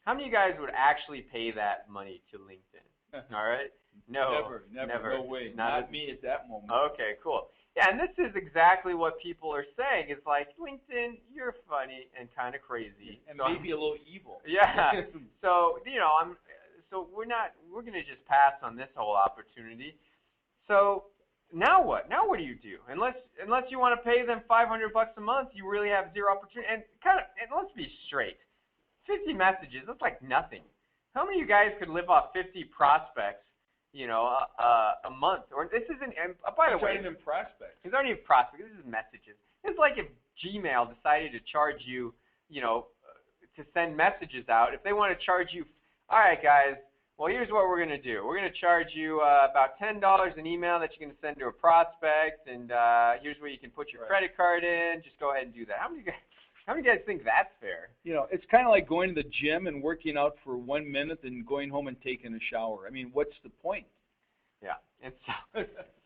How many of you guys would actually pay that money to LinkedIn? All right? No. Never. No way. Not me at that moment. Okay, cool. Yeah, and this is exactly what people are saying. It's like, LinkedIn, you're funny and kind of crazy. And maybe a little evil. Yeah. So, we're going to just pass on this whole opportunity. So now what? Now what do you do? Unless you want to pay them $500 a month, you really have zero opportunity. And let's be straight. 50 messages, that's like nothing. How many of you guys could live off 50 prospects, a month? Or this isn't. And by the way, it's not even prospects. These aren't even prospects. This is messages. It's like if Gmail decided to charge you, to send messages out. If they want to charge you, all right, guys. Well, here's what we're going to do. We're going to charge you about $10 an email that you're going to send to a prospect, and here's where you can put your credit card in. Just go ahead and do that. How many of you guys think that's fair? It's kind of like going to the gym and working out for 1 minute and going home and taking a shower. I mean, what's the point? Yeah. And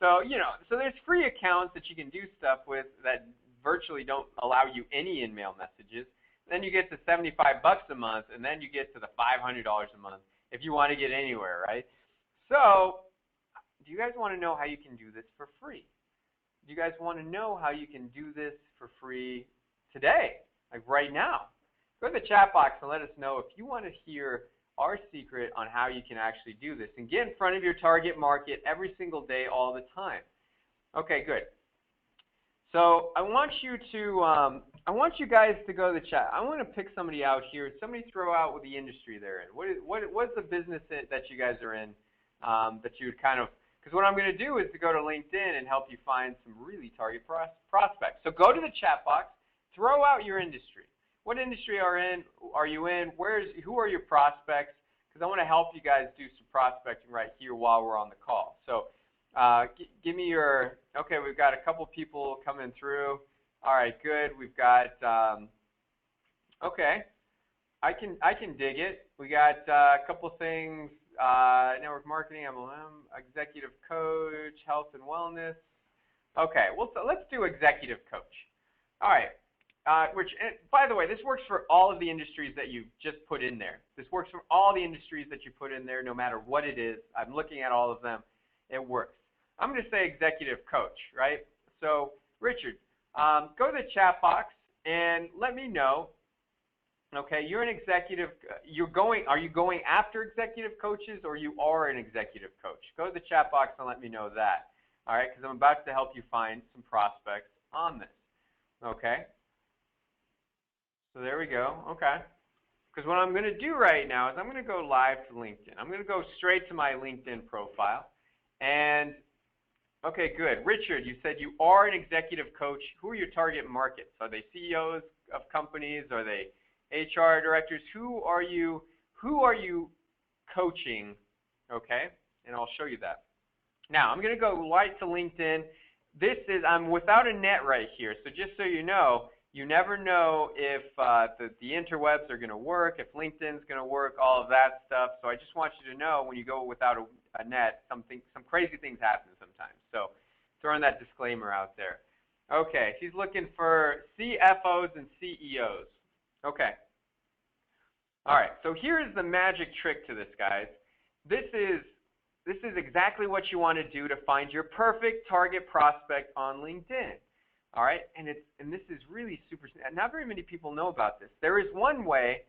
so there's free accounts that you can do stuff with that virtually don't allow you any in-mail messages. Then you get to $75 a month, and then you get to the $500 a month. If you want to get anywhere, right? So, do you guys want to know how you can do this for free? Do you guys want to know how you can do this for free today, like right now? Go to the chat box and let us know if you want to hear our secret on how you can actually do this and get in front of your target market every single day, all the time. Okay, good. So I want you guys to go to the chat. I want to pick somebody out here. Somebody throw out what the industry they're in. What's the business that you guys are in that you would kind of, because what I'm going to do is to go to LinkedIn and help you find some really target prospects. So go to the chat box, throw out your industry. What industry are you in? Who are your prospects? Because I want to help you guys do some prospecting right here while we're on the call. So give me your Okay, we've got a couple people coming through. All right, good. We've got, okay, I can dig it. We got a couple things, network marketing, MLM, executive coach, health and wellness. Okay, well, so let's do executive coach. All right, which, by the way, this works for all of the industries that you just put in there. This works for all the industries that you put in there, no matter what it is. I'm looking at all of them. It works. I'm going to say executive coach, right? So, Richard, go to the chat box and let me know. Okay, you're an executive. Are you going after executive coaches, or you are an executive coach? Go to the chat box and let me know that. All right, because I'm about to help you find some prospects on this. Okay. So there we go. Okay. Because what I'm going to do right now is I'm going to go live to LinkedIn. I'm going to go straight to my LinkedIn profile. And, okay, good. Richard, you said you are an executive coach. Who are your target markets? Are they CEOs of companies? Are they HR directors? Who are you coaching? Okay. And I'll show you that. Now, I'm going to go right to LinkedIn. I'm without a net right here. So just so you know, you never know if the interwebs are going to work, if LinkedIn's going to work, all of that stuff. So I just want you to know when you go without a net, some crazy things happen sometimes. So throwing that disclaimer out there. Okay, he's looking for CFOs and CEOs. Okay. All right, so here's the magic trick to this, guys. This is exactly what you want to do to find your perfect target prospect on LinkedIn. All right, and this is really super. Not very many people know about this. There is one way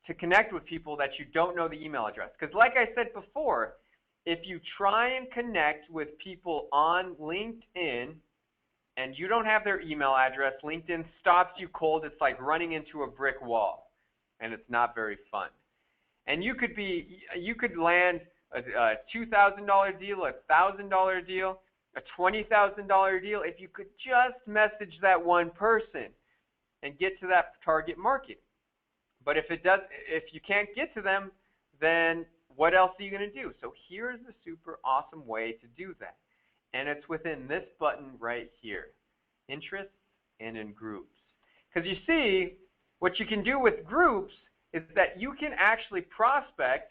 to connect with people that you don't know the email address. Because like I said before, if you try and connect with people on LinkedIn and you don't have their email address, LinkedIn stops you cold. It's like running into a brick wall, and it's not very fun. And you could land a $2,000 deal, a $1,000 deal, a $20,000 deal if you could just message that one person and get to that target market. But if you can't get to them, then what else are you going to do? So here's a super awesome way to do that. And it's within this button right here, interests and in groups. Because you see, what you can do with groups is that you can actually prospect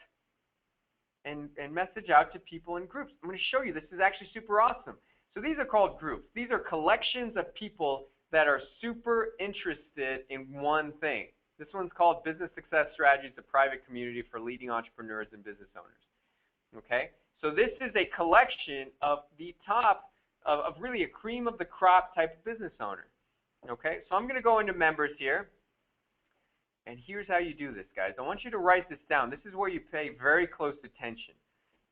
and message out to people in groups. I'm going to show you. This is actually super awesome. So these are called groups. These are collections of people that are super interested in one thing. This one's called Business Success Strategies, a private community for leading entrepreneurs and business owners. Okay? So this is a collection of the top of really a cream of the crop type of business owner. Okay? So I'm going to go into members here. And here's how you do this, guys. I want you to write this down. This is where you pay very close attention.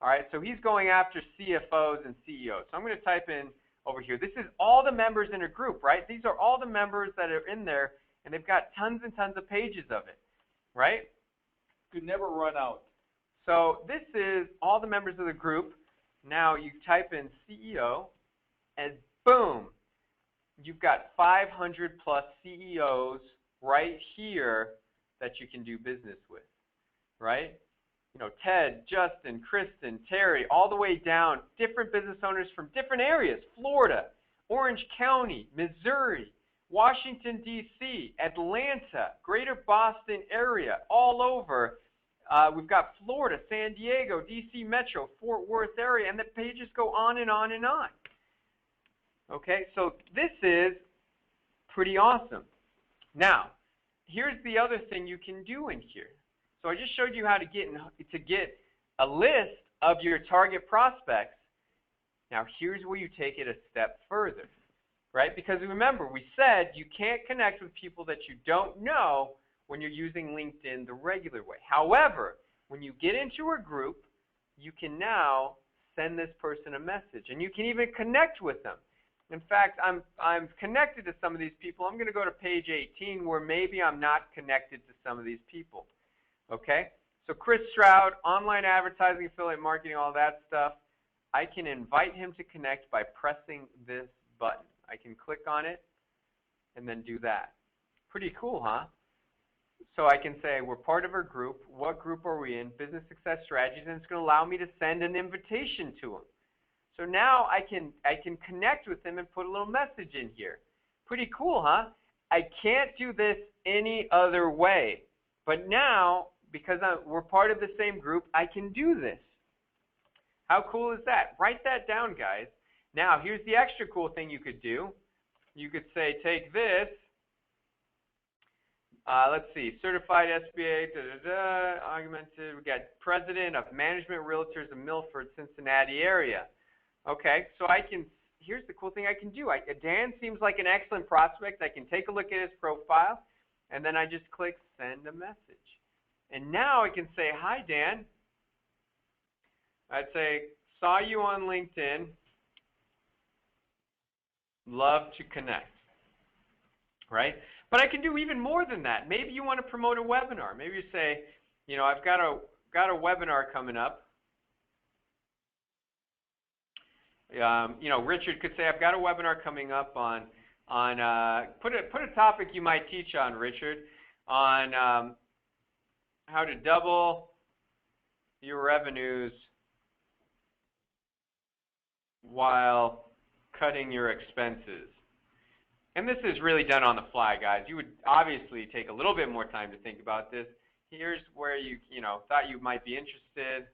All right, so he's going after CFOs and CEOs. So I'm going to type in over here. This is all the members in a group, right? These are all the members that are in there, and they've got tons and tons of pages of it, right? Could never run out. So this is all the members of the group. Now you type in CEO, and boom, you've got 500 plus CEOs right here that you can do business with, right? You know, Ted, Justin, Kristen, Terry, all the way down, different business owners from different areas, Florida, Orange County, Missouri, Washington, D.C., Atlanta, Greater Boston area, all over. We've got Florida, San Diego, D.C. Metro, Fort Worth area, and the pages go on and on and on. Okay, so this is pretty awesome. Now, here's the other thing you can do in here. So I just showed you how to get a list of your target prospects. Now, here's where you take it a step further, right? Because remember, we said you can't connect with people that you don't know when you're using LinkedIn the regular way. However, when you get into a group, you can now send this person a message, and you can even connect with them. In fact, I'm connected to some of these people. I'm going to go to page 18 where maybe I'm not connected to some of these people. Okay? So Chris Stroud, online advertising, affiliate marketing, all that stuff. I can invite him to connect by pressing this button. I can click on it and then do that. Pretty cool, huh? So I can say we're part of our group. What group are we in? Business Success Strategies. And it's going to allow me to send an invitation to him. So now I can connect with him and put a little message in here. Pretty cool, huh? I can't do this any other way. But now, because we're part of the same group, I can do this. How cool is that? Write that down, guys. Now, here's the extra cool thing you could do. You could say, take this. Let's see, certified SBA, augmented. We got president of Management Realtors of Milford, Cincinnati area. Okay, so here's the cool thing I can do. Dan seems like an excellent prospect. I can take a look at his profile, and then I just click send a message. And now I can say, hi, Dan. I'd say, saw you on LinkedIn. Love to connect. Right? But I can do even more than that. Maybe you want to promote a webinar. Maybe you say, I've got a webinar coming up. Richard could say, I've got a webinar coming up on put a topic you might teach on, Richard, on how to double your revenues while cutting your expenses. And this is really done on the fly, guys. You would obviously take a little bit more time to think about this. Here's where you thought you might be interested.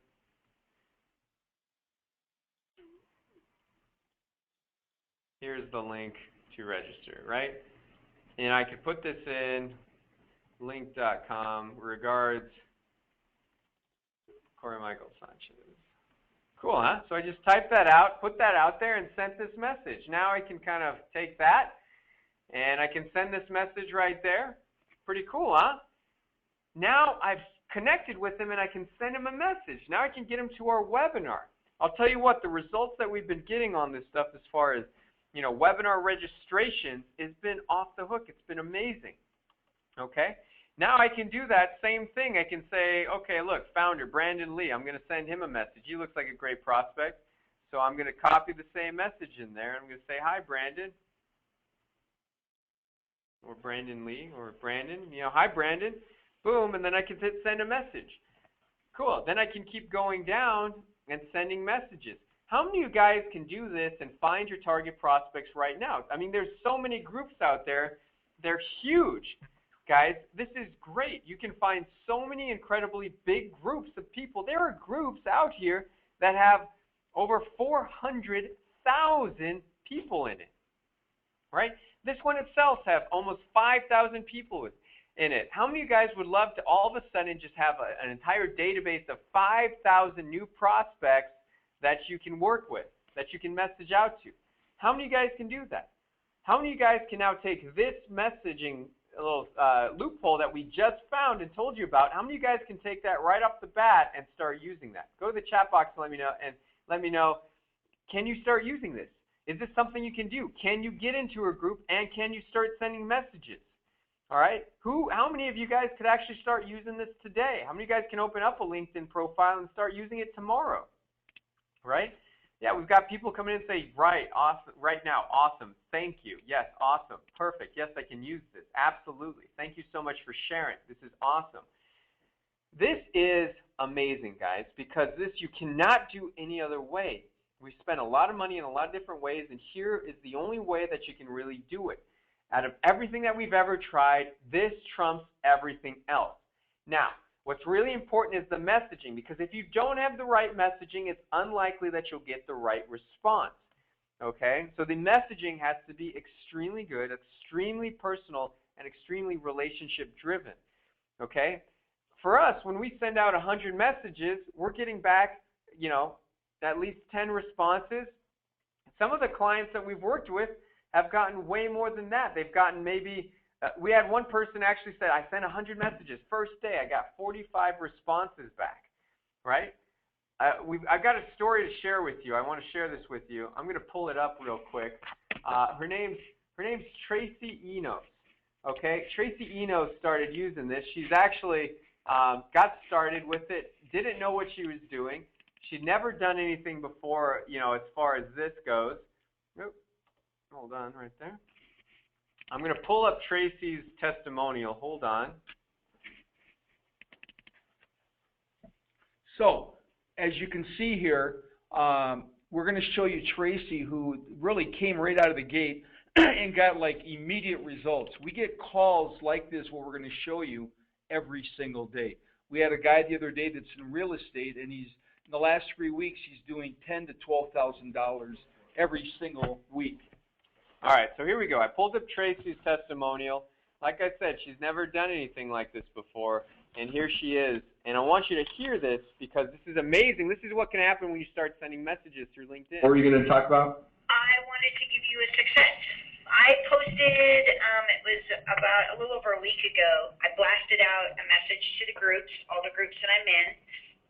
Here's the link to register, right? And I could put this in link.com. Regards, Corey Michael Sanchez. Cool, huh? So I just typed that out, put that out there, and sent this message. Now I can kind of take that, and I can send this message right there. Pretty cool, huh? Now I've connected with him, and I can send him a message. Now I can get him to our webinar. I'll tell you what, the results that we've been getting on this stuff as far as, webinar registration has been off the hook. It's been amazing, okay? Now I can do that same thing. I can say, okay, look, founder, Brandon Lee, I'm going to send him a message. He looks like a great prospect. So I'm going to copy the same message in there. I'm going to say, hi, Brandon. Or Brandon Lee, or Brandon. Hi, Brandon. Boom, and then I can hit send a message. Cool. Then I can keep going down and sending messages. How many of you guys can do this and find your target prospects right now? I mean, there's so many groups out there. They're huge. Guys, this is great. You can find so many incredibly big groups of people. There are groups out here that have over 400,000 people in it, right? This one itself has almost 5,000 people in it. How many of you guys would love to all of a sudden just have an entire database of 5,000 new prospects that you can work with, that you can message out to? How many of you guys can do that? How many of you guys can now take this messaging little loophole that we just found and told you about? How many of you guys can take that right off the bat and start using that? Go to the chat box and let me know, can you start using this? Is this something you can do? Can you get into a group, and can you start sending messages? All right? How many of you guys could actually start using this today? How many of you guys can open up a LinkedIn profile and start using it tomorrow? Right? Yeah, we've got people come in and say, right, awesome, right now, awesome, thank you, yes, awesome, perfect, yes, I can use this, absolutely, thank you so much for sharing, this is awesome. This is amazing, guys, because this you cannot do any other way. We spent a lot of money in a lot of different ways, and here is the only way that you can really do it. Out of everything that we've ever tried, this trumps everything else. Now, what's really important is the messaging, because if you don't have the right messaging, it's unlikely that you'll get the right response. Okay? So the messaging has to be extremely good, extremely personal, and extremely relationship driven. Okay? For us, when we send out 100 messages, we're getting back, at least 10 responses. Some of the clients that we've worked with have gotten way more than that. They've gotten maybe we had one person actually said, I sent 100 messages. First day, I got 45 responses back, right? I've got a story to share with you. I want to share this with you. I'm going to pull it up real quick. Her name's Tracy Enos, okay? Tracy Enos started using this. She's actually got started with it, didn't know what she was doing. She'd never done anything before, as far as this goes. Oop, hold on right there. I'm going to pull up Tracy's testimonial. Hold on. So, as you can see here, we're going to show you Tracy, who really came right out of the gate and got like immediate results. We get calls like this where we're going to show you every single day. We had a guy the other day that's in real estate, and he's in the last 3 weeks he's doing $10,000 to $12,000 every single week. All right, so here we go. I pulled up Tracy's testimonial. Like I said, she's never done anything like this before, and here she is. And I want you to hear this because this is amazing. This is what can happen when you start sending messages through LinkedIn. What were you going to talk about? I wanted to give you a success. I posted, it was about a little over a week ago, I blasted out a message to the groups, all the groups that I'm in,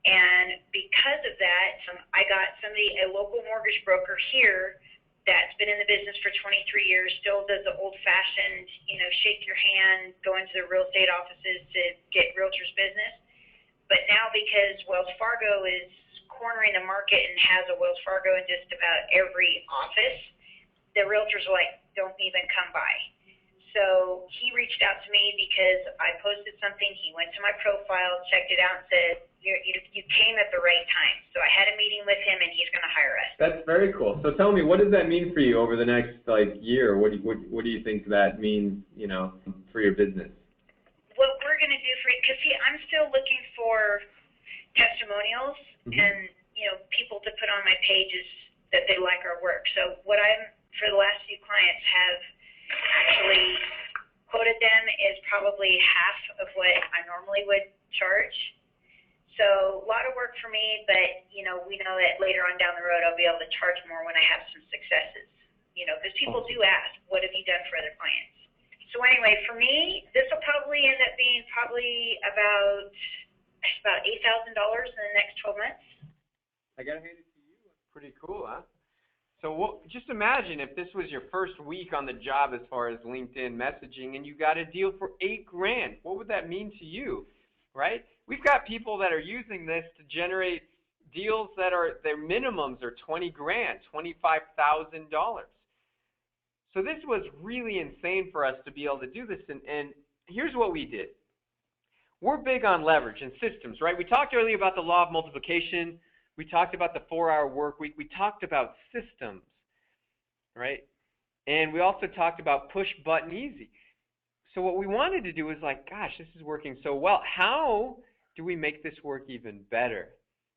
and because of that, I got somebody, a local mortgage broker here that's been in the business for 23 years, still does the old-fashioned, shake your hand, go into the real estate offices to get realtors business. But now because Wells Fargo is cornering the market and has a Wells Fargo in just about every office, the realtors are like, don't even come by. So he reached out to me because I posted something. He went to my profile, checked it out, and said, you came at the right time. So I had a meeting with him, and he's going to hire us. That's very cool. So tell me, what does that mean for you over the next year? What do you think that means, for your business? What we're going to do for it, because I'm still looking for testimonials and people to put on my pages that they like our work. So what for the last few clients have actually quoted them is probably half of what I normally would charge. So a lot of work for me, but we know that later on down the road I'll be able to charge more when I have some successes. Because people do ask, what have you done for other clients? So anyway, for me, this will probably end up being about $8,000 in the next 12 months. I got to hand it to you. Pretty cool, huh? So just imagine if this was your first week on the job as far as LinkedIn messaging and you got a deal for $8,000. What would that mean to you, right? We've got people that are using this to generate deals that their minimums are $20,000, $25,000. So this was really insane for us to be able to do this. And here's what we did. We're big on leverage and systems, right? We talked earlier about the law of multiplication. We talked about the 4-hour work week. We talked about systems, right? And we also talked about push button easy. So what we wanted to do was gosh, this is working so well. How do we make this work even better?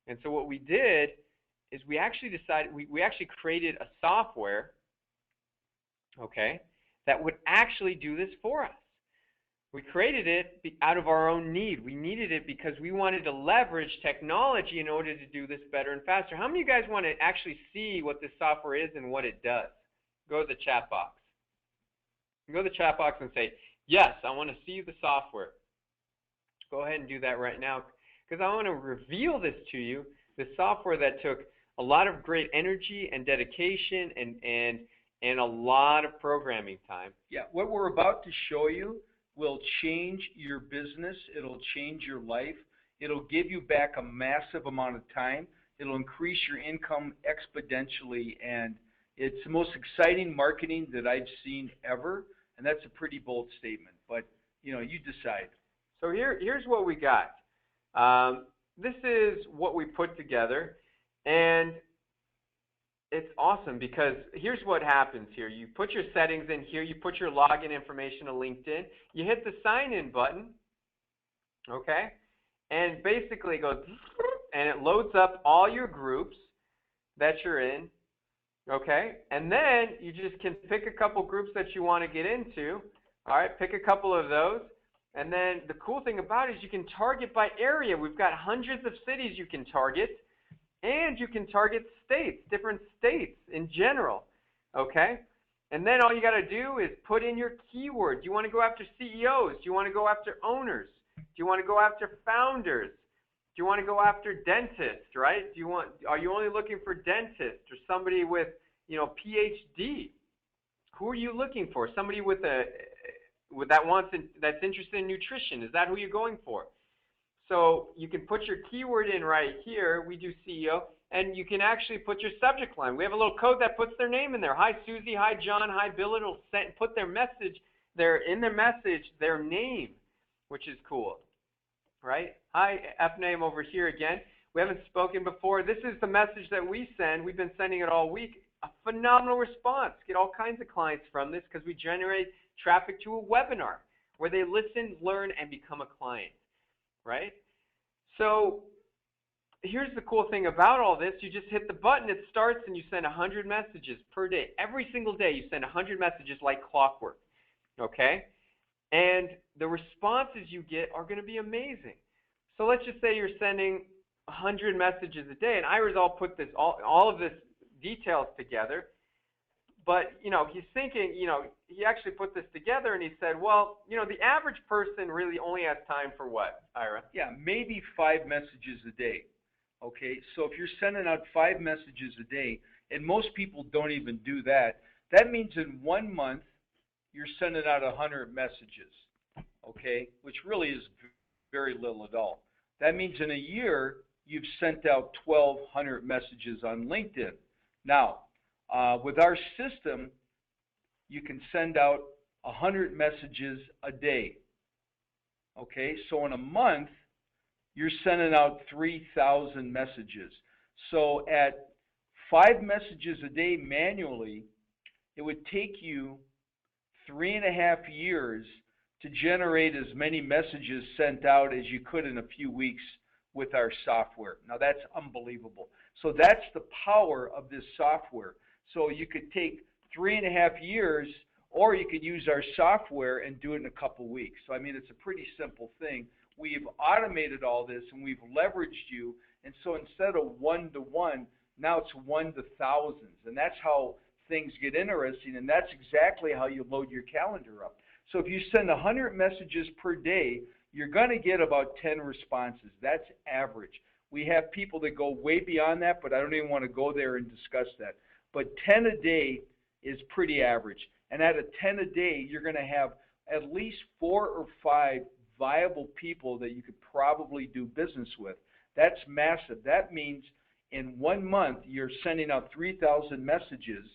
And so what we did is we actually decided, we actually created a software, okay, that would actually do this for us. We created it out of our own need. We needed it because we wanted to leverage technology in order to do this better and faster. How many of you guys want to actually see what this software is and what it does? Go to the chat box. Go to the chat box and say, yes, I want to see the software. Go ahead and do that right now because I want to reveal this to you, the software that took a lot of great energy and dedication and a lot of programming time. Yeah, what we're about to show you will change your business. It'll change your life. It'll give you back a massive amount of time. It'll increase your income exponentially, and it's the most exciting marketing that I've seen ever, and that's a pretty bold statement, but you decide. So here's what we got. This is what we put together, and it's awesome because here's what happens here. You put your settings in here. You put your login information to LinkedIn. You hit the sign in button, okay? And basically it goes, and it loads up all your groups that you're in, okay? And then you just can pick a couple groups that you want to get into, all right? Pick a couple of those. And then the cool thing about it is you can target by area. We've got hundreds of cities you can target. And you can target states, different states in general, okay? And then all you got to do is put in your keyword. Do you want to go after CEOs? Do you want to go after owners? Do you want to go after founders? Do you want to go after dentists, right? Are you only looking for dentists or somebody with, PhD? Who are you looking for? Somebody that's interested in nutrition. Is that who you're going for? So you can put your keyword in right here. We do CEO, and you can actually put your subject line. We have a little code that puts their name in there. Hi, Susie. Hi, John. Hi, Bill. It'll put their message there in their message, their name, which is cool, right? Hi, F name over here again. We haven't spoken before. This is the message that we send. We've been sending it all week. A phenomenal response. Get all kinds of clients from this because we generate traffic to a webinar where they listen, learn, and become a client, right? So here's the cool thing about all this. You just hit the button, it starts, and you send 100 messages per day. Every single day you send 100 messages like clockwork, okay? And the responses you get are going to be amazing. So let's just say you're sending 100 messages a day, and Ira's put this all of this details together. But, you know, he's thinking, you know, he actually put this together and he said, well, you know, the average person really only has time for what, Ira? Yeah, maybe 5 messages a day. Okay, so if you're sending out 5 messages a day, and most people don't even do that, that means in 1 month you're sending out 100 messages, okay, which really is very little at all. That means in a year you've sent out 1,200 messages on LinkedIn. Now, with our system, you can send out 100 messages a day. Okay, so in a month, you're sending out 3,000 messages. So at 5 messages a day manually, it would take you 3.5 years to generate as many messages sent out as you could in a few weeks with our software. Now that's unbelievable. So that's the power of this software. So you could take 3.5 years, or you could use our software and do it in a couple weeks. So I mean, it's a pretty simple thing. We've automated all this and we've leveraged you. And so instead of 1-to-1, now it's 1 to thousands. And that's how things get interesting. And that's exactly how you load your calendar up. So if you send 100 messages per day, you're going to get about 10 responses. That's average. We have people that go way beyond that, but I don't even want to go there and discuss that. But 10 a day is pretty average. And at a 10 a day, you're going to have at least 4 or 5 viable people that you could probably do business with. That's massive. That means in 1 month, you're sending out 3,000 messages,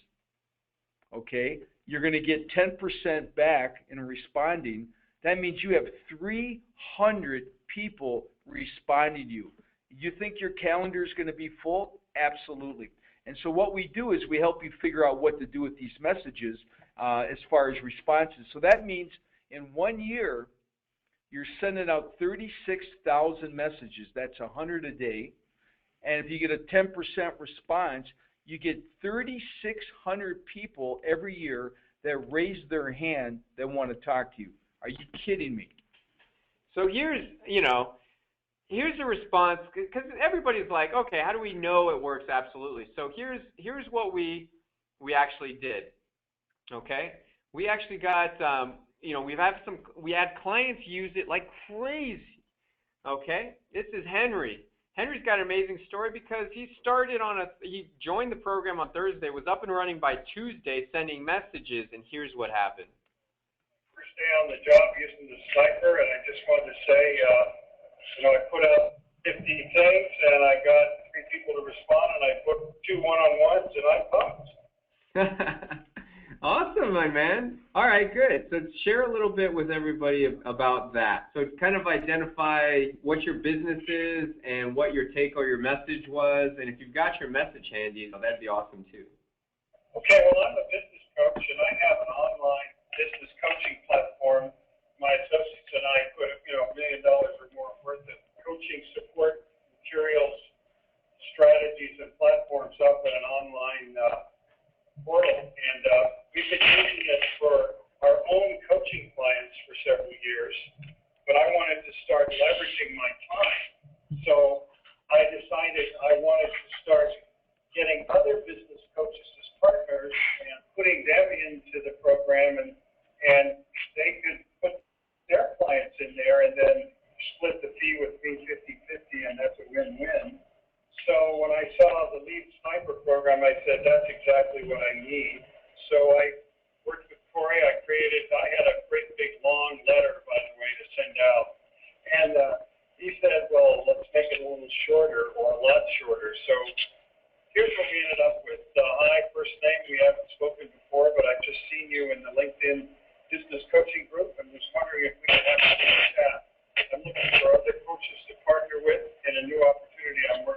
okay? You're going to get 10% back in responding. That means you have 300 people responding to you. You think your calendar is going to be full? Absolutely. And so what we do is we help you figure out what to do with these messages as far as responses. So that means in 1 year, you're sending out 36,000 messages. That's 100 a day. And if you get a 10% response, you get 3,600 people every year that raise their hand that want to talk to you. Are you kidding me? So here's a response, because everybody's like, okay, how do we know it works? Absolutely. So here's what we actually did. Okay, we actually got we had clients use it like crazy. Okay, this is Henry. Henry's got an amazing story because he joined the program on Thursday, was up and running by Tuesday, sending messages, and here's what happened. First day on the job using the sniper, and I just wanted to say, I put out 50 things, and I got 3 people to respond, and I booked 2 one-on-ones, and I pumped. Awesome, my man. All right, good. So share a little bit with everybody about that. So kind of identify what your business is and what your take or your message was, and if you've got your message handy, that'd be awesome too. Okay, well, I'm a business coach, and I have an online business coaching platform. My associates and I put $1 million or more worth of coaching support materials, strategies, and platforms up in an online portal, and we've been using it for our own coaching clients for several years, but I wanted to start leveraging my time. So I decided I wanted to start getting other business coaches as partners and putting them into the program, and they could put their clients in there and then split the fee with me 50-50, and that's a win-win. So when I saw the Lead Sniper program, I said, that's exactly what I need. So I worked with Corey. I had a great big long letter, by the way, to send out. And he said, well, let's make it a little shorter or a lot shorter. So here's what we ended up with. Hi, first name, we haven't spoken before, but I've just seen you in the LinkedIn Business Coaching Group and was wondering if we could have a chat. I'm looking for other coaches to partner with in a new opportunity I'm working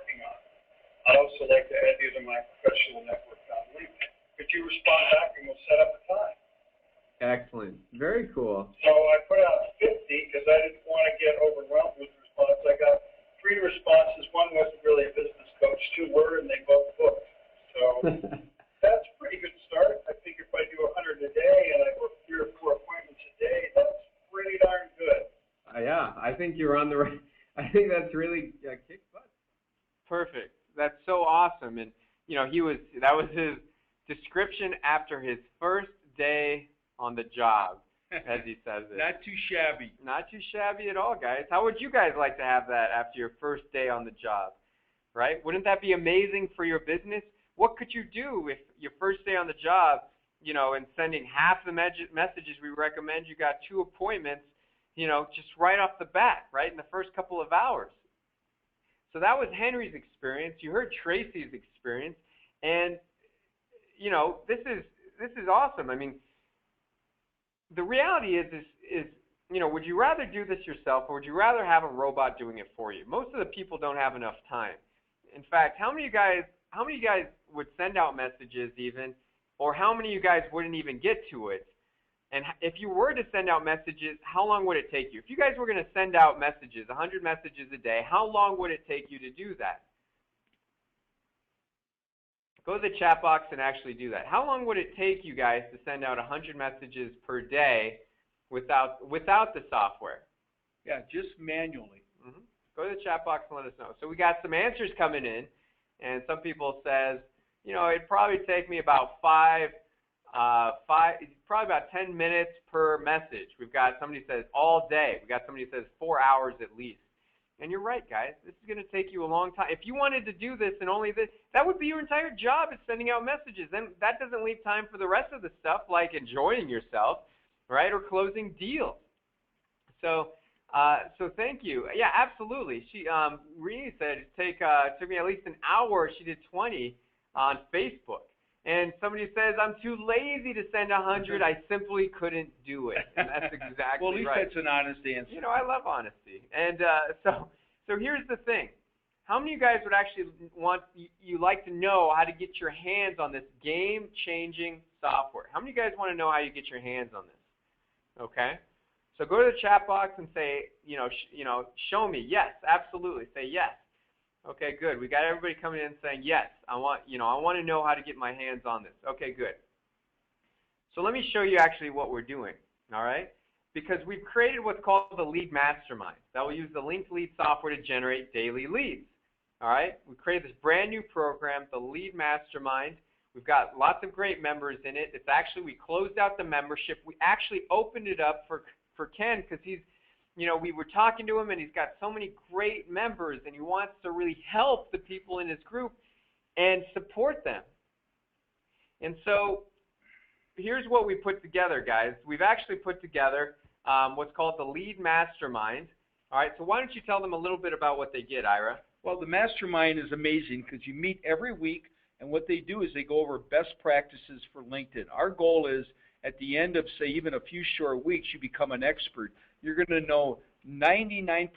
very cool. So I put out 50 because I didn't want to get overwhelmed with response. I got 3 responses. One wasn't really a business coach, 2 were, and they both booked. So that's a pretty good start. I figure if I do 100 a day and I book 3 or 4 appointments a day, that's pretty darn good. Yeah, I think you're on the right. I think that's really kick butt. Perfect. That's so awesome. And that was his description after his first day on the job, as he says it. Not too shabby. Not too shabby at all, guys. How would you guys like to have that after your first day on the job? Right? Wouldn't that be amazing for your business? What could you do if your first day on the job, and sending half the messages we recommend, you got 2 appointments, just right off the bat, right, in the first couple of hours. So that was Henry's experience. You heard Tracy's experience, and this is awesome. I mean, the reality is would you rather do this yourself, or would you rather have a robot doing it for you? Most of the people don't have enough time. In fact, how many of you guys would send out messages even, or how many of you guys wouldn't even get to it? And if you were to send out messages, how long would it take you? If you guys were going to send out messages, 100 messages a day, how long would it take you to do that? Go to the chat box and actually do that. How long would it take you guys to send out 100 messages per day without the software? Yeah, just manually. Mm-hmm. Go to the chat box and let us know. So we got some answers coming in, and some people says, it'd probably take me about probably about 10 minutes per message. We've got somebody says all day. We've got somebody says 4 hours at least. And you're right, guys. This is going to take you a long time. If you wanted to do this and only this, that would be your entire job, is sending out messages. And that doesn't leave time for the rest of the stuff, like enjoying yourself, right, or closing deals. So thank you. Yeah, absolutely. Renee said it took me at least an hour. She did 20 on Facebook. And somebody says, I'm too lazy to send 100. I simply couldn't do it. And that's exactly right. Well, at least that's an honest answer. I love honesty. And so here's the thing. How many of you guys would actually you like to know how to get your hands on this game-changing software? How many of you guys want to know how you get your hands on this? Okay? So go to the chat box and say, show me. Yes, absolutely. Say yes. Okay, good. We got everybody coming in saying, yes, I want to know how to get my hands on this. Okay, good. So let me show you actually what we're doing, all right? Because we've created what's called the Lead Mastermind. That will use the linked lead software to generate daily leads, all right? We created this brand new program, the Lead Mastermind. We've got lots of great members in it. It's actually, we closed out the membership. We actually opened it up for Ken because he's, we were talking to him, and he's got so many great members, and he wants to really help the people in his group and support them. And so here's what we put together, guys. We've actually put together what's called the Lead Mastermind. All right, so why don't you tell them a little bit about what they get, Ira? Well, the Mastermind is amazing because you meet every week, and what they do is they go over best practices for LinkedIn. Our goal is at the end of, say, even a few short weeks, you become an expert. You're going to know 99%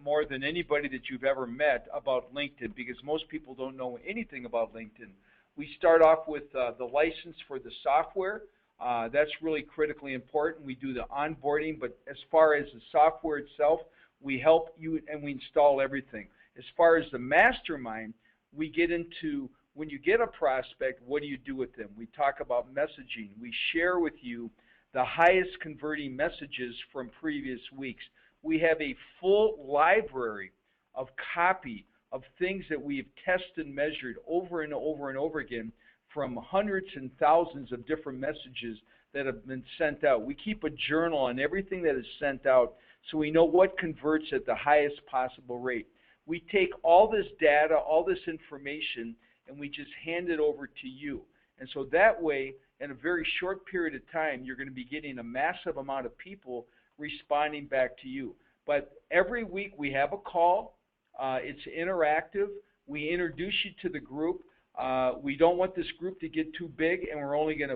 more than anybody that you've ever met about LinkedIn, because most people don't know anything about LinkedIn. We start off with the license for the software. That's really critically important. We do the onboarding, but as far as the software itself, we help you and we install everything. As far as the mastermind, we get into when you get a prospect, what do you do with them? We talk about messaging. We share with you the highest converting messages from previous weeks. We have a full library of copy of things that we've tested and measured over and over and over again from hundreds and thousands of different messages that have been sent out. We keep a journal on everything that is sent out so we know what converts at the highest possible rate. We take all this data, all this information, and we just hand it over to you. And so that way, in a very short period of time, you're going to be getting a massive amount of people responding back to you. But every week we have a call. It's interactive. We introduce you to the group. We don't want this group to get too big, and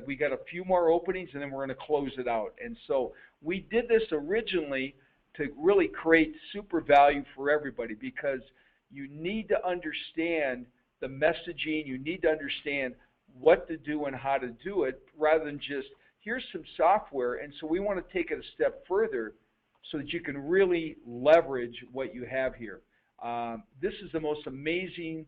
we got a few more openings, and then we're going to close it out. And so we did this originally to really create super value for everybody, because you need to understand the messaging. You need to understand what to do and how to do it, rather than just here's some software, and so we want to take it a step further so that you can really leverage what you have here. This is the most amazing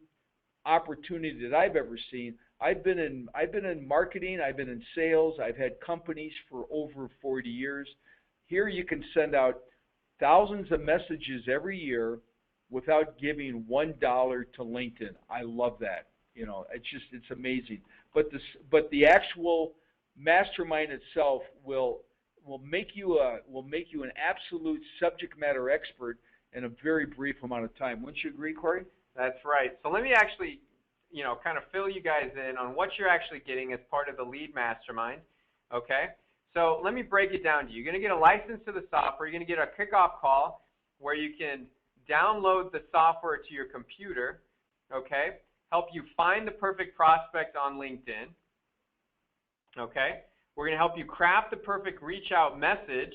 opportunity that I've ever seen. I've been in marketing, I've been in sales, I've had companies for over 40 years. Here you can send out thousands of messages every year without giving $1 to LinkedIn. I love that. You know, it's amazing. But the actual mastermind itself will make you an absolute subject matter expert in a very brief amount of time. Wouldn't you agree, Corey? That's right. So let me actually, kind of fill you guys in on what you're actually getting as part of the lead mastermind. Okay? So let me break it down to you. You're going to get a license to the software. You're going to get a kickoff call where you can download the software to your computer. Okay? Help you find the perfect prospect on LinkedIn. Okay? We're going to help you craft the perfect reach out message.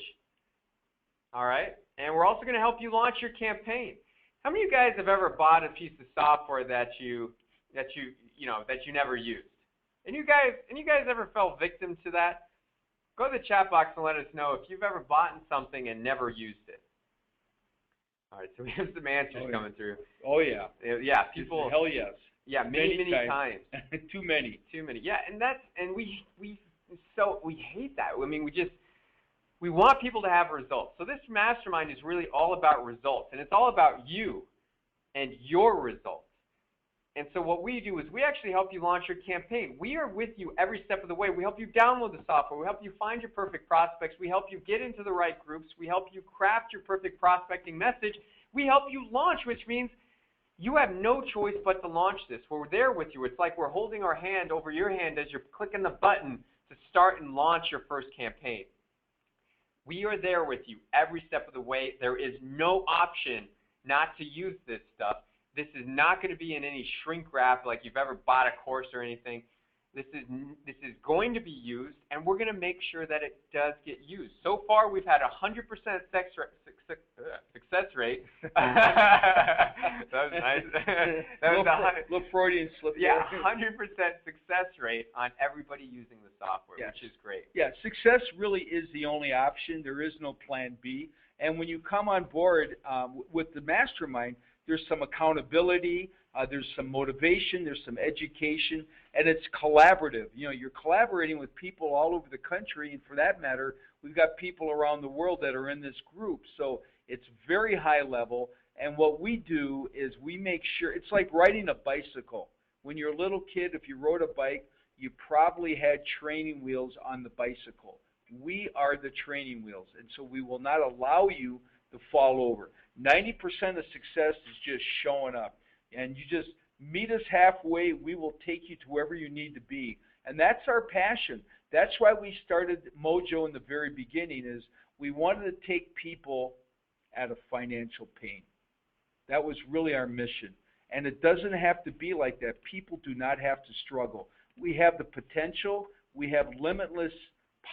All right? And we're also going to help you launch your campaign. How many of you guys have ever bought a piece of software that you never used? And you guys ever fell victim to that? Go to the chat box and let us know if you've ever bought something and never used it. All right, so we have some answers coming through. Oh yeah. Yeah, people. Hell yes. Yeah, many times. Too many. Yeah, and we hate that. I mean, we want people to have results. So this mastermind is really all about results, and it's all about you and your results. And so what we do is we actually help you launch your campaign. We are with you every step of the way. We help you download the software. We help you find your perfect prospects. We help you get into the right groups. We help you craft your perfect prospecting message. We help you launch, which means you have no choice but to launch this. We're there with you. It's like we're holding our hand over your hand as you're clicking the button to start and launch your first campaign. We are there with you every step of the way. There is no option not to use this stuff. This is not going to be in any shrink wrap like you've ever bought a course or anything. This is going to be used, and we're going to make sure that it does get used. So far, we've had 100% success rate. That was nice. That was a little Freudian slip. Yeah, 100% success rate on everybody using the software, yes. Which is great. Yeah, success really is the only option. There is no plan B. And when you come on board with the mastermind, there's some accountability, there's some motivation, there's some education, and it's collaborative. You know, you're collaborating with people all over the country, and for that matter, we've got people around the world that are in this group. So it's very high level, and what we do is we make sure, it's like riding a bicycle. When you're a little kid, if you rode a bike, you probably had training wheels on the bicycle. We are the training wheels, and so we will not allow you to fall over. 90% of success is just showing up, and you just meet us halfway. We will take you to wherever you need to be, and that's our passion. That's why we started Mojo in the very beginning, is we wanted to take people out of financial pain. That was really our mission, and it doesn't have to be like that. People do not have to struggle. We have the potential. We have limitless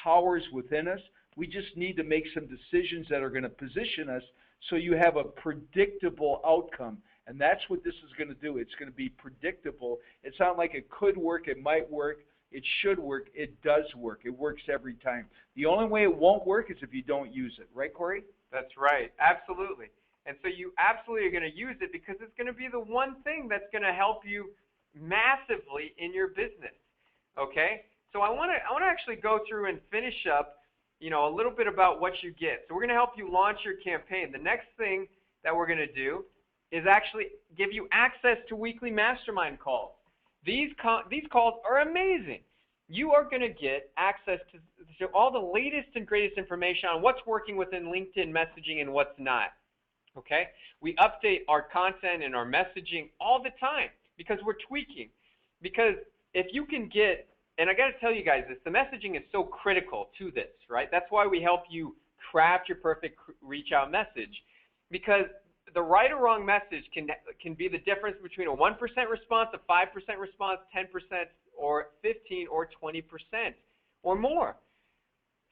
powers within us. We just need to make some decisions that are going to position us so you have a predictable outcome. And that's what this is going to do. It's going to be predictable. It's not like it could work, it might work, it should work. It does work. It works every time. The only way it won't work is if you don't use it. Right, Corey? That's right. Absolutely. And so you absolutely are going to use it because it's going to be the one thing that's going to help you massively in your business. Okay? So I want to actually go through and finish up a little bit about what you get. So we're going to help you launch your campaign. The next thing that we're going to do is actually give you access to weekly mastermind calls. These calls are amazing. You are going to get access to all the latest and greatest information on what's working within LinkedIn messaging and what's not. Okay? We update our content and our messaging all the time because we're tweaking. Because if you can get, and I got to tell you guys this, the messaging is so critical to this, right? That's why we help you craft your perfect reach out message, because the right or wrong message can be the difference between a 1% response, a 5% response, 10%, or 15 or 20% or more.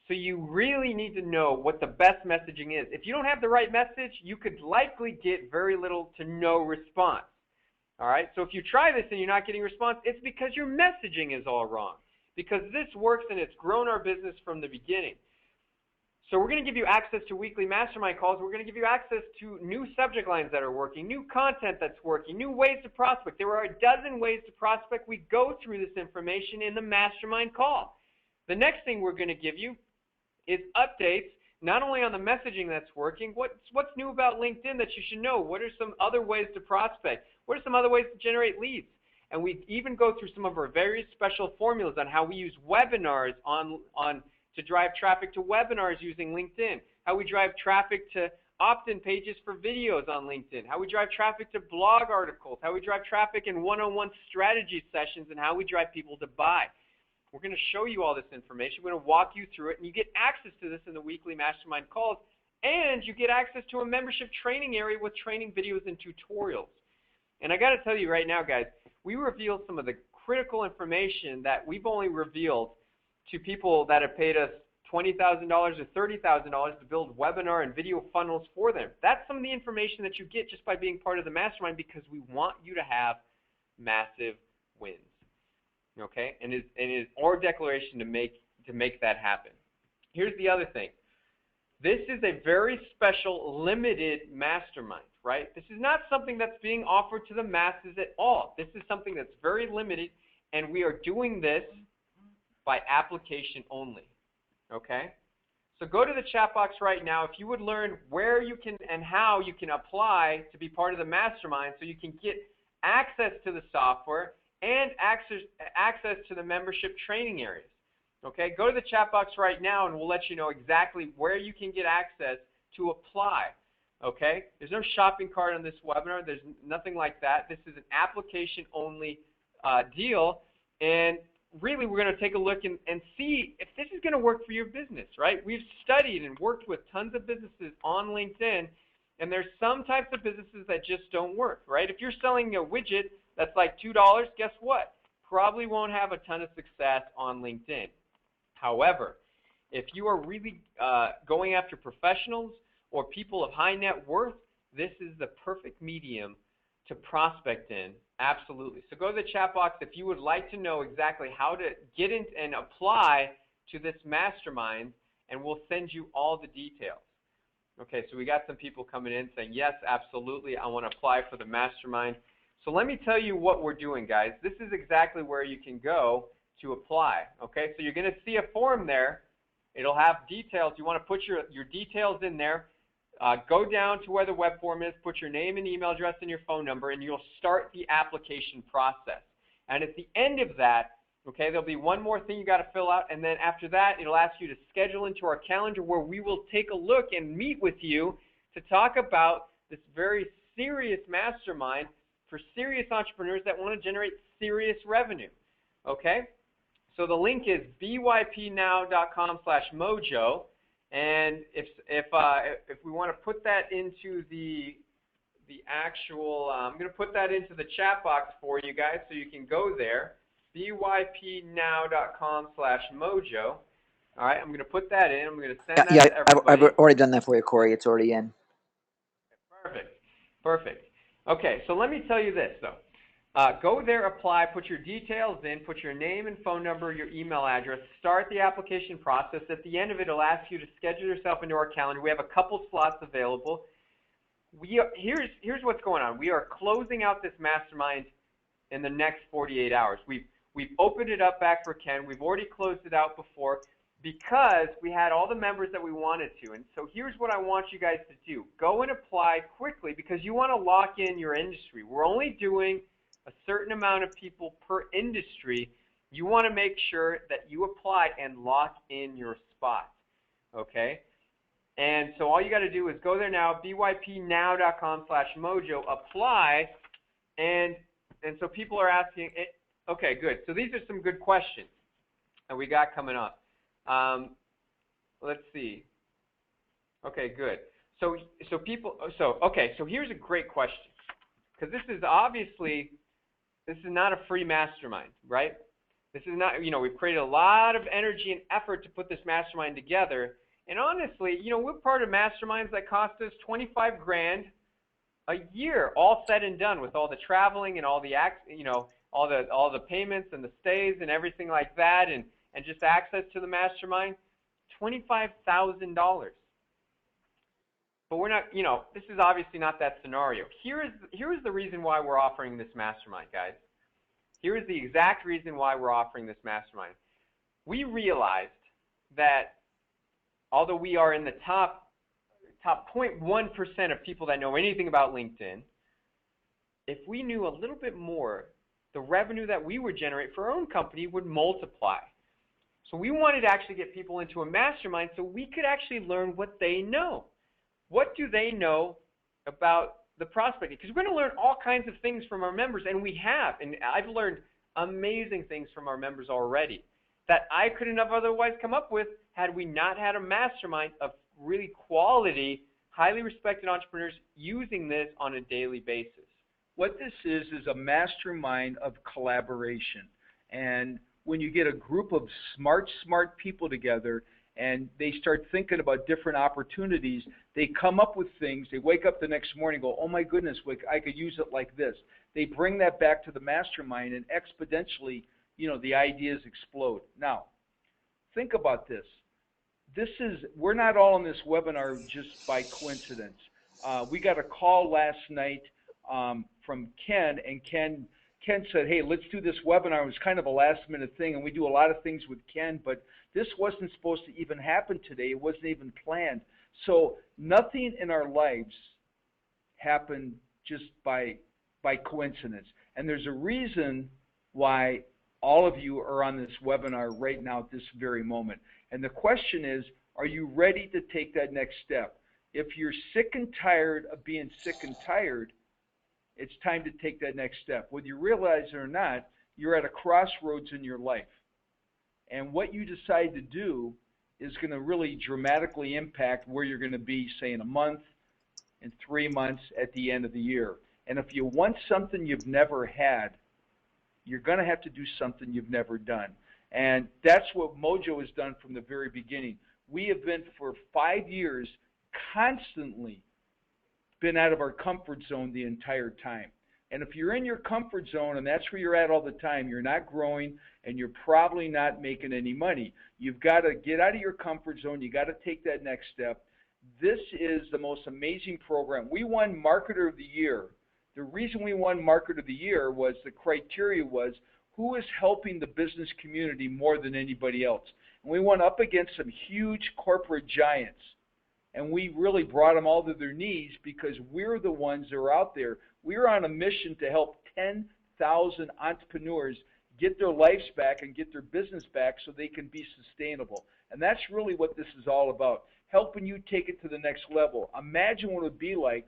So you really need to know what the best messaging is. If you don't have the right message, you could likely get very little to no response. All right, so if you try this and you're not getting response, it's because your messaging is all wrong. because this works and it's grown our business from the beginning. So we're going to give you access to weekly mastermind calls. We're going to give you access to new subject lines that are working, new content that's working, new ways to prospect. There are a dozen ways to prospect. We go through this information in the mastermind call. The next thing we're going to give you is updates, not only on the messaging that's working, what's new about LinkedIn that you should know? What are some other ways to prospect? What are some other ways to generate leads? And we even go through some of our very special formulas on how we use webinars to drive traffic to webinars using LinkedIn, how we drive traffic to opt-in pages for videos on LinkedIn, how we drive traffic to blog articles, how we drive traffic in one-on-one strategy sessions, and how we drive people to buy. We're going to show you all this information. We're going to walk you through it, and you get access to this in the weekly mastermind calls, and you get access to a membership training area with training videos and tutorials. And I got to tell you right now, guys, we revealed some of the critical information that we've only revealed to people that have paid us $20,000 or $30,000 to build webinar and video funnels for them. That's some of the information that you get just by being part of the mastermind, because we want you to have massive wins. Okay? And it is our declaration to make that happen. Here's the other thing. This is a very special limited mastermind, right? This is not something that's being offered to the masses at all. This is something that's very limited, and we are doing this by application only, okay? So go to the chat box right now. If you would learn where you can and how you can apply to be part of the mastermind so you can get access to the software and access to the membership training areas, okay? Go to the chat box right now and we'll let you know exactly where you can get access to apply, okay? There's no shopping cart on this webinar. There's nothing like that. This is an application-only deal, and really, we're going to take a look and see if this is going to work for your business, right? We've studied and worked with tons of businesses on LinkedIn, and there's some types of businesses that just don't work, right? If you're selling a widget that's like $2, guess what? Probably won't have a ton of success on LinkedIn. However, if you are really going after professionals or people of high net worth, this is the perfect medium to prospect in. Absolutely. So go to the chat box if you would like to know exactly how to get in and apply to this mastermind, and we'll send you all the details. Okay, so we got some people coming in saying, yes, absolutely, I want to apply for the mastermind. So let me tell you what we're doing, guys. This is exactly where you can go to apply. Okay, so you're going to see a form there. It'll have details. You want to put your details in there. Go down to where the web form is, put your name and email address and your phone number, and you'll start the application process. And at the end of that, okay, there'll be one more thing you got to fill out, and then after that, it'll ask you to schedule into our calendar where we will take a look and meet with you to talk about this very serious mastermind for serious entrepreneurs that want to generate serious revenue. Okay? So the link is bypnow.com/mojo. And if we want to put that into the actual, I'm going to put that into the chat box for you guys so you can go there, bypnow.com/mojo. All right, I'm going to put that in. I'm going to send that to everybody. I've already done that for you, Corey. It's already in. Perfect. Perfect. Okay, so let me tell you this, though. Go there, apply, put your details in, put your name and phone number, your email address, start the application process. At the end of it, it'll ask you to schedule yourself into our calendar. We have a couple slots available. Here's what's going on. We are closing out this mastermind in the next 48 hours. We've opened it up back for Ken. We've already closed it out before because we had all the members that we wanted to. And so here's what I want you guys to do. Go and apply quickly because you want to lock in your industry. We're only doing a certain amount of people per industry. You want to make sure that you apply and lock in your spot, okay? And so all you got to do is go there now, bypnow.com/mojo, apply, and so people are asking, okay, good. So these are some good questions that we got coming up. Let's see. Okay, good. So here's a great question, because this is obviously, this is not a free mastermind, right? This is not, we've created a lot of energy and effort to put this mastermind together. And honestly, we're part of masterminds that cost us $25 grand a year, all said and done, with all the traveling and all the all the payments and the stays and everything like that, and just access to the mastermind, $25,000. But we're not, this is obviously not that scenario. Here is the reason why we're offering this mastermind, guys. Here is the exact reason why we're offering this mastermind. We realized that although we are in the top 0.1% of people that know anything about LinkedIn, if we knew a little bit more, the revenue that we would generate for our own company would multiply. So we wanted to actually get people into a mastermind so we could actually learn what they know. What do they know about the prospecting? Because we're going to learn all kinds of things from our members, and we have. And I've learned amazing things from our members already that I couldn't have otherwise come up with had we not had a mastermind of really quality, highly respected entrepreneurs using this on a daily basis. What this is a mastermind of collaboration. And when you get a group of smart people together and they start thinking about different opportunities, they come up with things. They wake up the next morning and go, oh my goodness, I could use it like this. They bring that back to the mastermind, and exponentially, the ideas explode. Now, think about this. We're not all in this webinar just by coincidence. We got a call last night from Ken, and Ken said, hey, let's do this webinar. It was kind of a last-minute thing, and we do a lot of things with Ken, but this wasn't supposed to even happen today. It wasn't even planned. So nothing in our lives happened just by coincidence. And there's a reason why all of you are on this webinar right now at this very moment. And the question is, are you ready to take that next step? If you're sick and tired of being sick and tired, it's time to take that next step. Whether you realize it or not, you're at a crossroads in your life. And what you decide to do is going to really dramatically impact where you're going to be, say, in a month, in 3 months, at the end of the year. And if you want something you've never had, you're going to have to do something you've never done. And that's what Mojo has done from the very beginning. We have been, for 5 years, constantly been out of our comfort zone the entire time. And if you're in your comfort zone and that's where you're at all the time, you're not growing and you're probably not making any money. You've got to get out of your comfort zone. You got to take that next step. This is the most amazing program. We won Marketer of the Year. The reason we won Marketer of the Year was the criteria was who is helping the business community more than anybody else. And we went up against some huge corporate giants. And we really brought them all to their knees because we're the ones that are out there. We're on a mission to help 10,000 entrepreneurs get their lives back and get their business back so they can be sustainable. And that's really what this is all about, helping you take it to the next level. Imagine what it would be like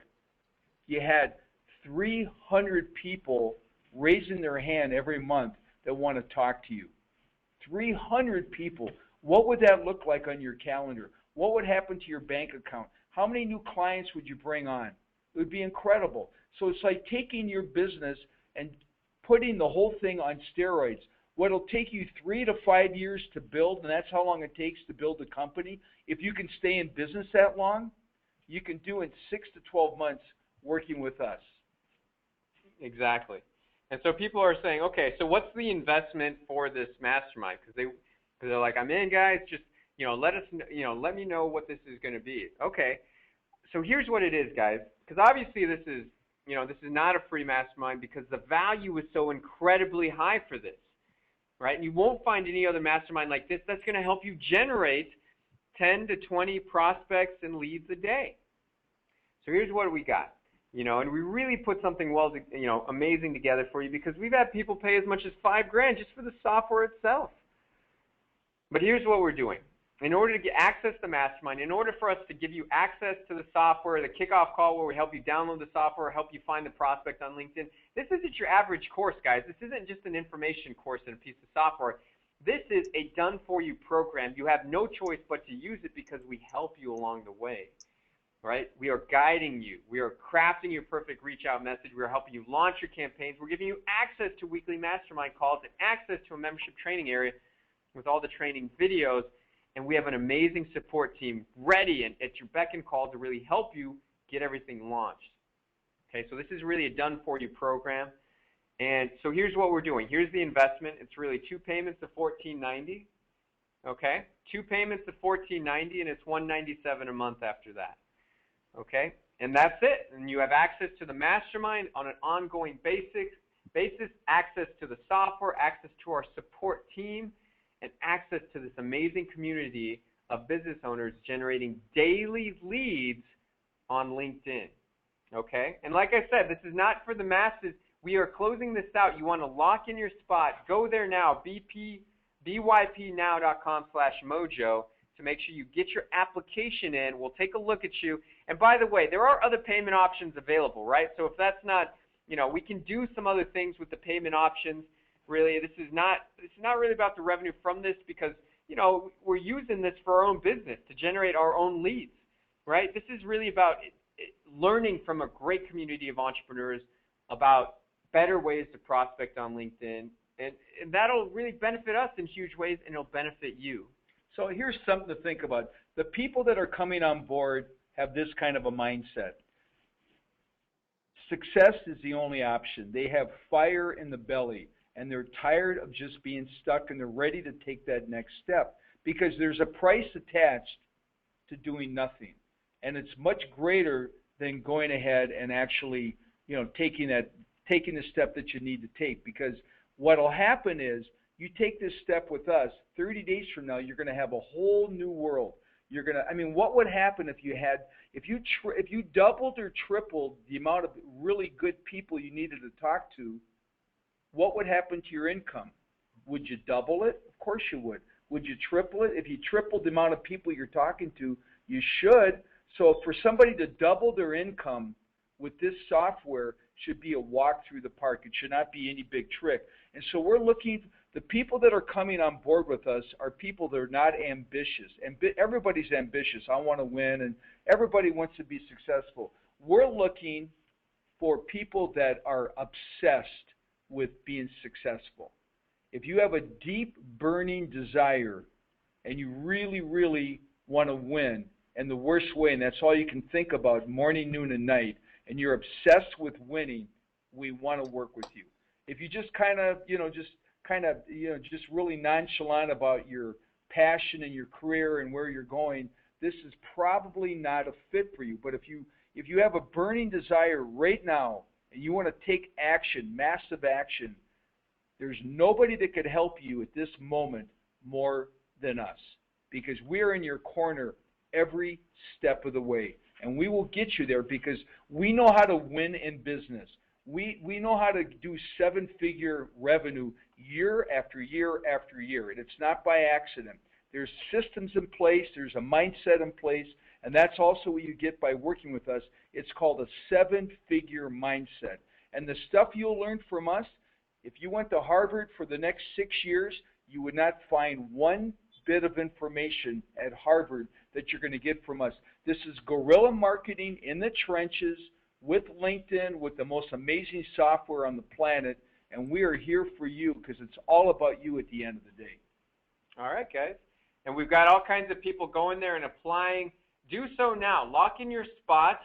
you had 300 people raising their hand every month that want to talk to you. 300 people. What would that look like on your calendar? What would happen to your bank account? How many new clients would you bring on? It would be incredible. So it's like taking your business and putting the whole thing on steroids. What'll take you 3 to 5 years to build, and that's how long it takes to build a company. If you can stay in business that long, you can do it in 6 to 12 months working with us. Exactly. And so people are saying, okay, so what's the investment for this mastermind? Because they're like, I'm in, guys. Just let me know what this is going to be. Okay. So here's what it is, guys. Because obviously this is not a free mastermind because the value is so incredibly high for this, right? And you won't find any other mastermind like this that's going to help you generate 10 to 20 prospects and leads a day. So here's what we got. And we really put something amazing together for you because we've had people pay as much as $5,000 just for the software itself. But here's what we're doing. In order to get access to the mastermind, in order for us to give you access to the software, the kickoff call where we help you download the software, help you find the prospect on LinkedIn, this isn't your average course, guys. This isn't just an information course and a piece of software. This is a done-for-you program. You have no choice but to use it because we help you along the way. Right? We are guiding you. We are crafting your perfect reach-out message. We are helping you launch your campaigns. We're giving you access to weekly mastermind calls and access to a membership training area with all the training videos. And we have an amazing support team ready and at your beck and call to really help you get everything launched. Okay, so this is really a done-for-you program. And so here's what we're doing. Here's the investment. It's really 2 payments of $14.90. Okay, 2 payments of $14.90, and it's $197 a month after that. Okay, and that's it. And you have access to the mastermind on an ongoing basis, access to the software, access to our support team, and access to this amazing community of business owners generating daily leads on LinkedIn. Okay, and like I said, this is not for the masses. We are closing this out. You want to lock in your spot. Go there now, bypnow.com/mojo, to make sure you get your application in. We'll take a look at you. And by the way, there are other payment options available, right? So if that's not, we can do some other things with the payment options. Really, this is not really about the revenue from this, because, we're using this for our own business to generate our own leads, right? This is really about learning from a great community of entrepreneurs about better ways to prospect on LinkedIn. And that'll really benefit us in huge ways, and it'll benefit you. So here's something to think about. The people that are coming on board have this kind of a mindset. Success is the only option. They have fire in the belly, and they're tired of just being stuck, and they're ready to take that next step, because there's a price attached to doing nothing. And it's much greater than going ahead and actually, taking the step that you need to take. Because what'll happen is, you take this step with us, 30 days from now, you're going to have a whole new world. What would happen if you doubled or tripled the amount of really good people you needed to talk to? What would happen to your income? Would you double it? Of course you would. Would you triple it? If you tripled the amount of people you're talking to, you should. So for somebody to double their income with this software should be a walk through the park. It should not be any big trick. And so we're looking, the people that are coming on board with us are people that are not ambitious. And everybody's ambitious. I want to win, and everybody wants to be successful. We're looking for people that are obsessed with being successful. If you have a deep burning desire and you really, really want to win, and the worst way, and that's all you can think about morning, noon, and night, and you're obsessed with winning, we want to work with you. If you just just really nonchalant about your passion and your career and where you're going, this is probably not a fit for you. But if you have a burning desire right now and you want to take action, massive action, there's nobody that could help you at this moment more than us, because we're in your corner every step of the way. And we will get you there, because we know how to win in business. We know how to do 7-figure revenue year after year after year, and it's not by accident. There's systems in place, there's a mindset in place, and that's also what you get by working with us. It's called a 7-figure mindset. And the stuff you'll learn from us, if you went to Harvard for the next 6 years, you would not find one bit of information at Harvard that you're going to get from us. This is guerrilla marketing in the trenches with LinkedIn, with the most amazing software on the planet, and we are here for you, because it's all about you at the end of the day. All right, guys. And we've got all kinds of people going there and applying. Do so now. Lock in your spot.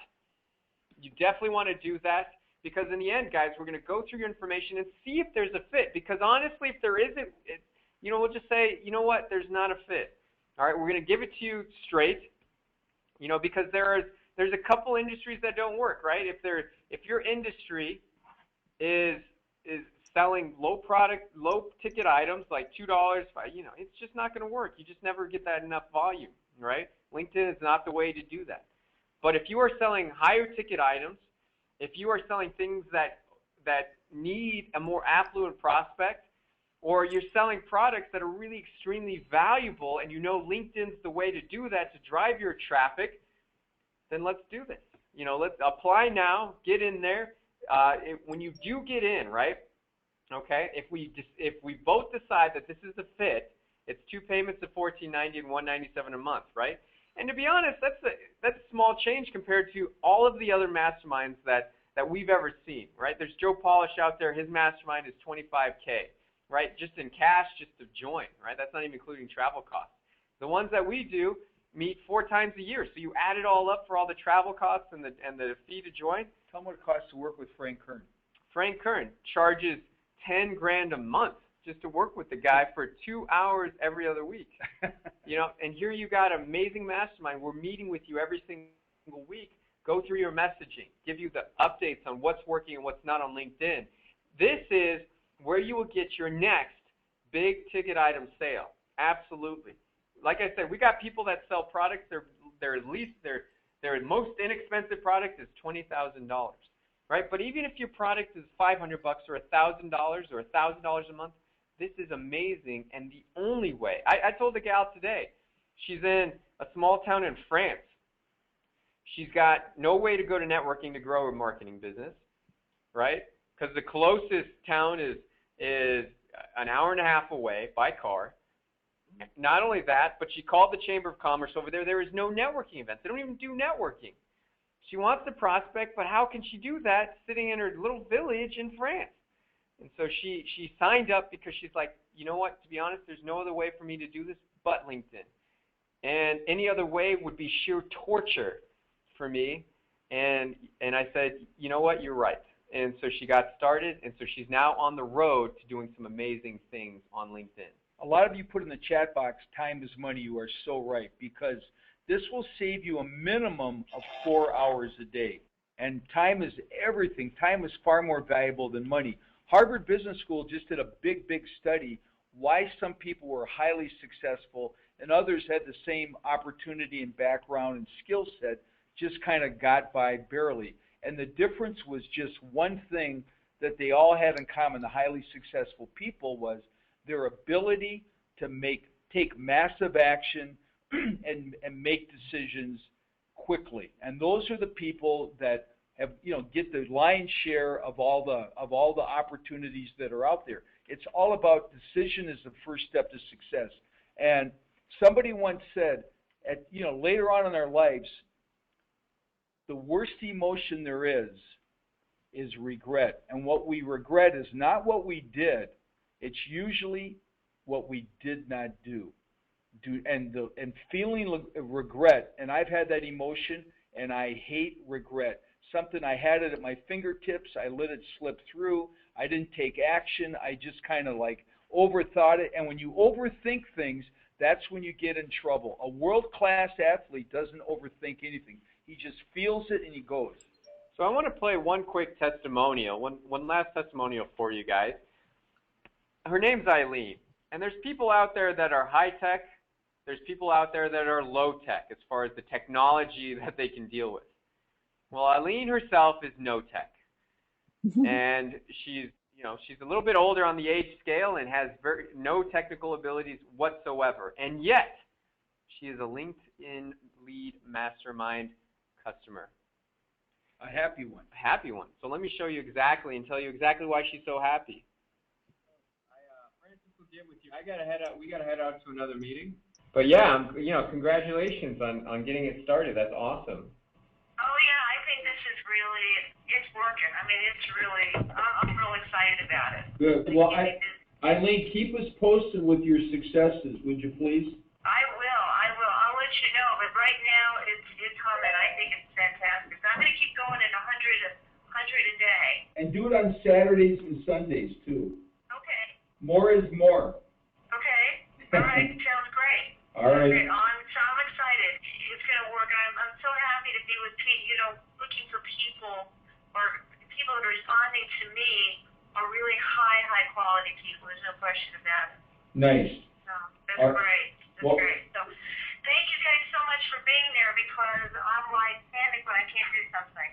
You definitely want to do that, because in the end, guys, we're going to go through your information and see if there's a fit. Because honestly, if there isn't, we'll just say, you know what, there's not a fit. All right, we're going to give it to you straight, because there's a couple industries that don't work, right? If your industry is selling low ticket items like $2, it's just not going to work. You just never get that enough volume, right? LinkedIn is not the way to do that. But if you are selling higher ticket items, if you are selling things that need a more affluent prospect, or you're selling products that are really extremely valuable, and LinkedIn's the way to do that, to drive your traffic, then let's do this. Let's apply now, get in there. When you do get in, right? Okay, if we both decide that this is a fit, it's 2 payments of $14.90 and $197 a month, right? And to be honest, that's a small change compared to all of the other masterminds that we've ever seen, right? There's Joe Polish out there. His mastermind is $25K, right? Just in cash, just to join, right? That's not even including travel costs. The ones that we do meet 4 times a year. So you add it all up for all the travel costs and the fee to join. Tell them what it costs to work with Frank Kern. Frank Kern charges 10 grand a month just to work with the guy for 2 hours every other week. You know, and here you got an amazing mastermind. We're meeting with you every single week, go through your messaging, give you the updates on what's working and what's not on LinkedIn. This is where you will get your next big ticket item sale. Absolutely. Like I said, we got people that sell products. Their most inexpensive product is $20,000, right? But even if your product is $500 or $1,000 or $1,000 a month, this is amazing. And the only way, I told the gal today, she's in a small town in France. She's got no way to go to networking to grow her marketing business, right? Because the closest town is an hour and a half away by car. Not only that, but she called the Chamber of Commerce over there. There is no networking events. They don't even do networking. She wants to prospect, but how can she do that sitting in her little village in France? And so she signed up because she's like, you know what, to be honest, there's no other way for me to do this but LinkedIn. And any other way would be sheer torture for me. And I said, you know what, you're right. And so she got started, and so she's now on the road to doing some amazing things on LinkedIn. A lot of you put in the chat box, time is money. You are so right, because this will save you a minimum of 4 hours a day. And time is everything. Time is far more valuable than money. Harvard Business School just did a big study why some people were highly successful and others had the same opportunity and background and skill set, just kind of got by barely. And the difference was just one thing that they all had in common, the highly successful people, was their ability to take massive action and make decisions quickly. And those are the people that have, get the lion's share of all the opportunities that are out there. It's all about decision is the first step to success. And somebody once said, later on in our lives, the worst emotion there is regret. And what we regret is not what we did. It's usually what we did not do. And feeling regret, and I've had that emotion, and I hate regret. Something I had it at my fingertips, I let it slip through, I didn't take action, I just kind of like overthought it. And when you overthink things, that's when you get in trouble. A world-class athlete doesn't overthink anything. He just feels it and he goes. So I want to play one quick testimonial, one last testimonial for you guys. Her name's Eileen, and there's people out there that are high-tech. There's people out there that are low-tech as far as the technology that they can deal with. Well, Eileen herself is no-tech, and she's a little bit older on the age scale and has no technical abilities whatsoever, and yet she is a LinkedIn lead mastermind customer. A happy one. A happy one. So let me show you exactly and tell you exactly why she's so happy. Francis will get with you. We gotta head out to another meeting. But yeah, congratulations on getting it started. That's awesome. Oh yeah, I think this is really, it's working. I mean, it's really, I'm real excited about it. Good. Well, Eileen, keep us posted with your successes, would you please? I will. I'll let you know. But right now, it's humming. I think it's fantastic. So I'm going to keep going at 100 a day. And do it on Saturdays and Sundays too. Okay. More is more. Okay. All right. Sounds great. All right. Okay. I'm excited. It's going to work. I'm so happy to be with people, looking for people or people that are responding to me are really high quality people. There's no question about it. Nice. So that's great. That's great. So thank you guys so much for being there, because I'm like panic when I can't do something.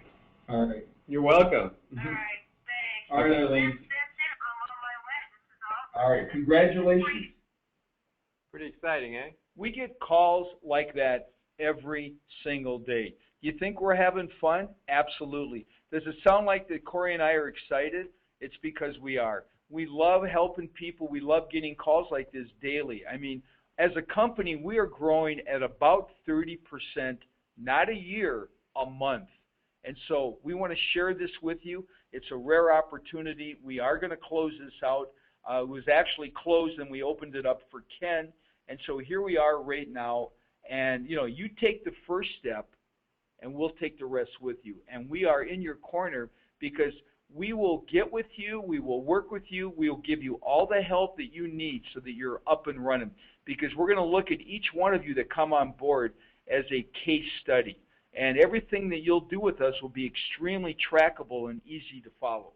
All right. You're welcome. All right. Thanks. All right, Eileen. That's it. I'm on my way. This is awesome. All right. Congratulations. Pretty exciting, eh? We get calls like that every single day. You think we're having fun? Absolutely. Does it sound like that Corey and I are excited? It's because we are. We love helping people. We love getting calls like this daily. I mean, as a company, we are growing at about 30%, not a year, a month. And so we want to share this with you. It's a rare opportunity. We are going to close this out. It was actually closed and we opened it up for Ken. And so here we are right now. And, you take the first step and we'll take the rest with you. And we are in your corner because we will get with you. We will work with you. We will give you all the help that you need so that you're up and running, because we're going to look at each one of you that come on board as a case study. And everything that you'll do with us will be extremely trackable and easy to follow.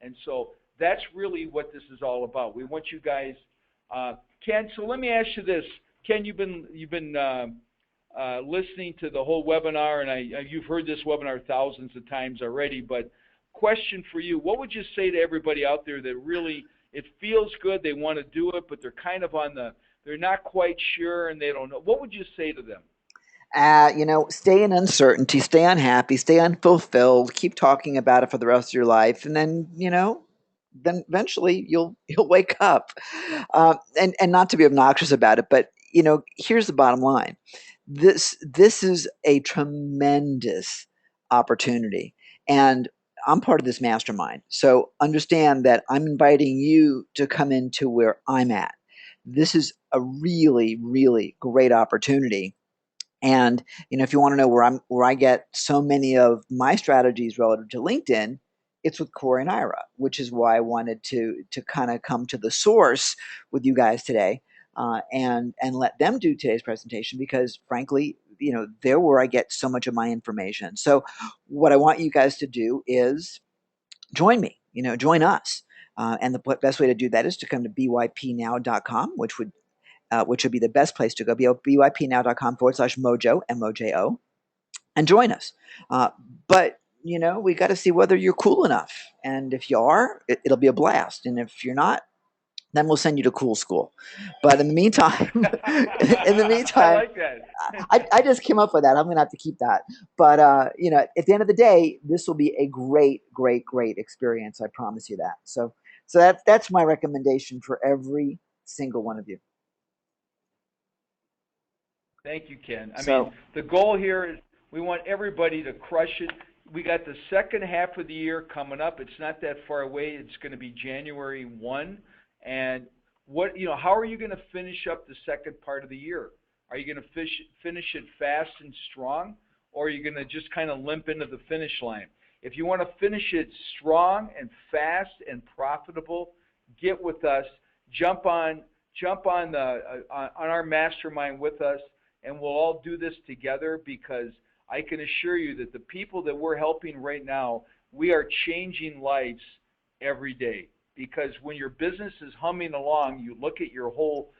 And so that's really what this is all about. We want you guys, Ken, so let me ask you this. Ken, you've been listening to the whole webinar, and you've heard this webinar thousands of times already, but question for you, what would you say to everybody out there that really, it feels good, they want to do it, but they're kind of they're not quite sure and they don't know. What would you say to them? Stay in uncertainty, stay unhappy, stay unfulfilled, keep talking about it for the rest of your life, and then, then eventually you'll wake up. And not to be obnoxious about it, but here's the bottom line. This is a tremendous opportunity, and I'm part of this mastermind. So understand that I'm inviting you to come into where I'm at. This is a really, really great opportunity. And if you want to know where I get so many of my strategies relative to LinkedIn, it's with Corey and Ira, which is why I wanted to kind of come to the source with you guys today, and let them do today's presentation, because frankly, they're where I get so much of my information. So what I want you guys to do is join me, join us. And the best way to do that is to come to bypnow.com, which would be the best place to go, bypnow.com/mojo, MOJO, and join us. But, we got to see whether you're cool enough. And if you are, it'll be a blast. And if you're not, then we'll send you to cool school. But in the meantime, I like that. I just came up with that. I'm going to have to keep that. But, at the end of the day, this will be a great, great, great experience. I promise you that. So that's my recommendation for every single one of you. Thank you, Ken. I mean, the goal here is we want everybody to crush it. We got the second half of the year coming up. It's not that far away. It's going to be January 1. And how are you going to finish up the second part of the year? Are you going to finish it fast and strong, or are you going to just kind of limp into the finish line? If you want to finish it strong and fast and profitable, get with us. Jump on our mastermind with us, and we'll all do this together, because I can assure you that the people that we're helping right now, we are changing lives every day. Because when your business is humming along, you look at your whole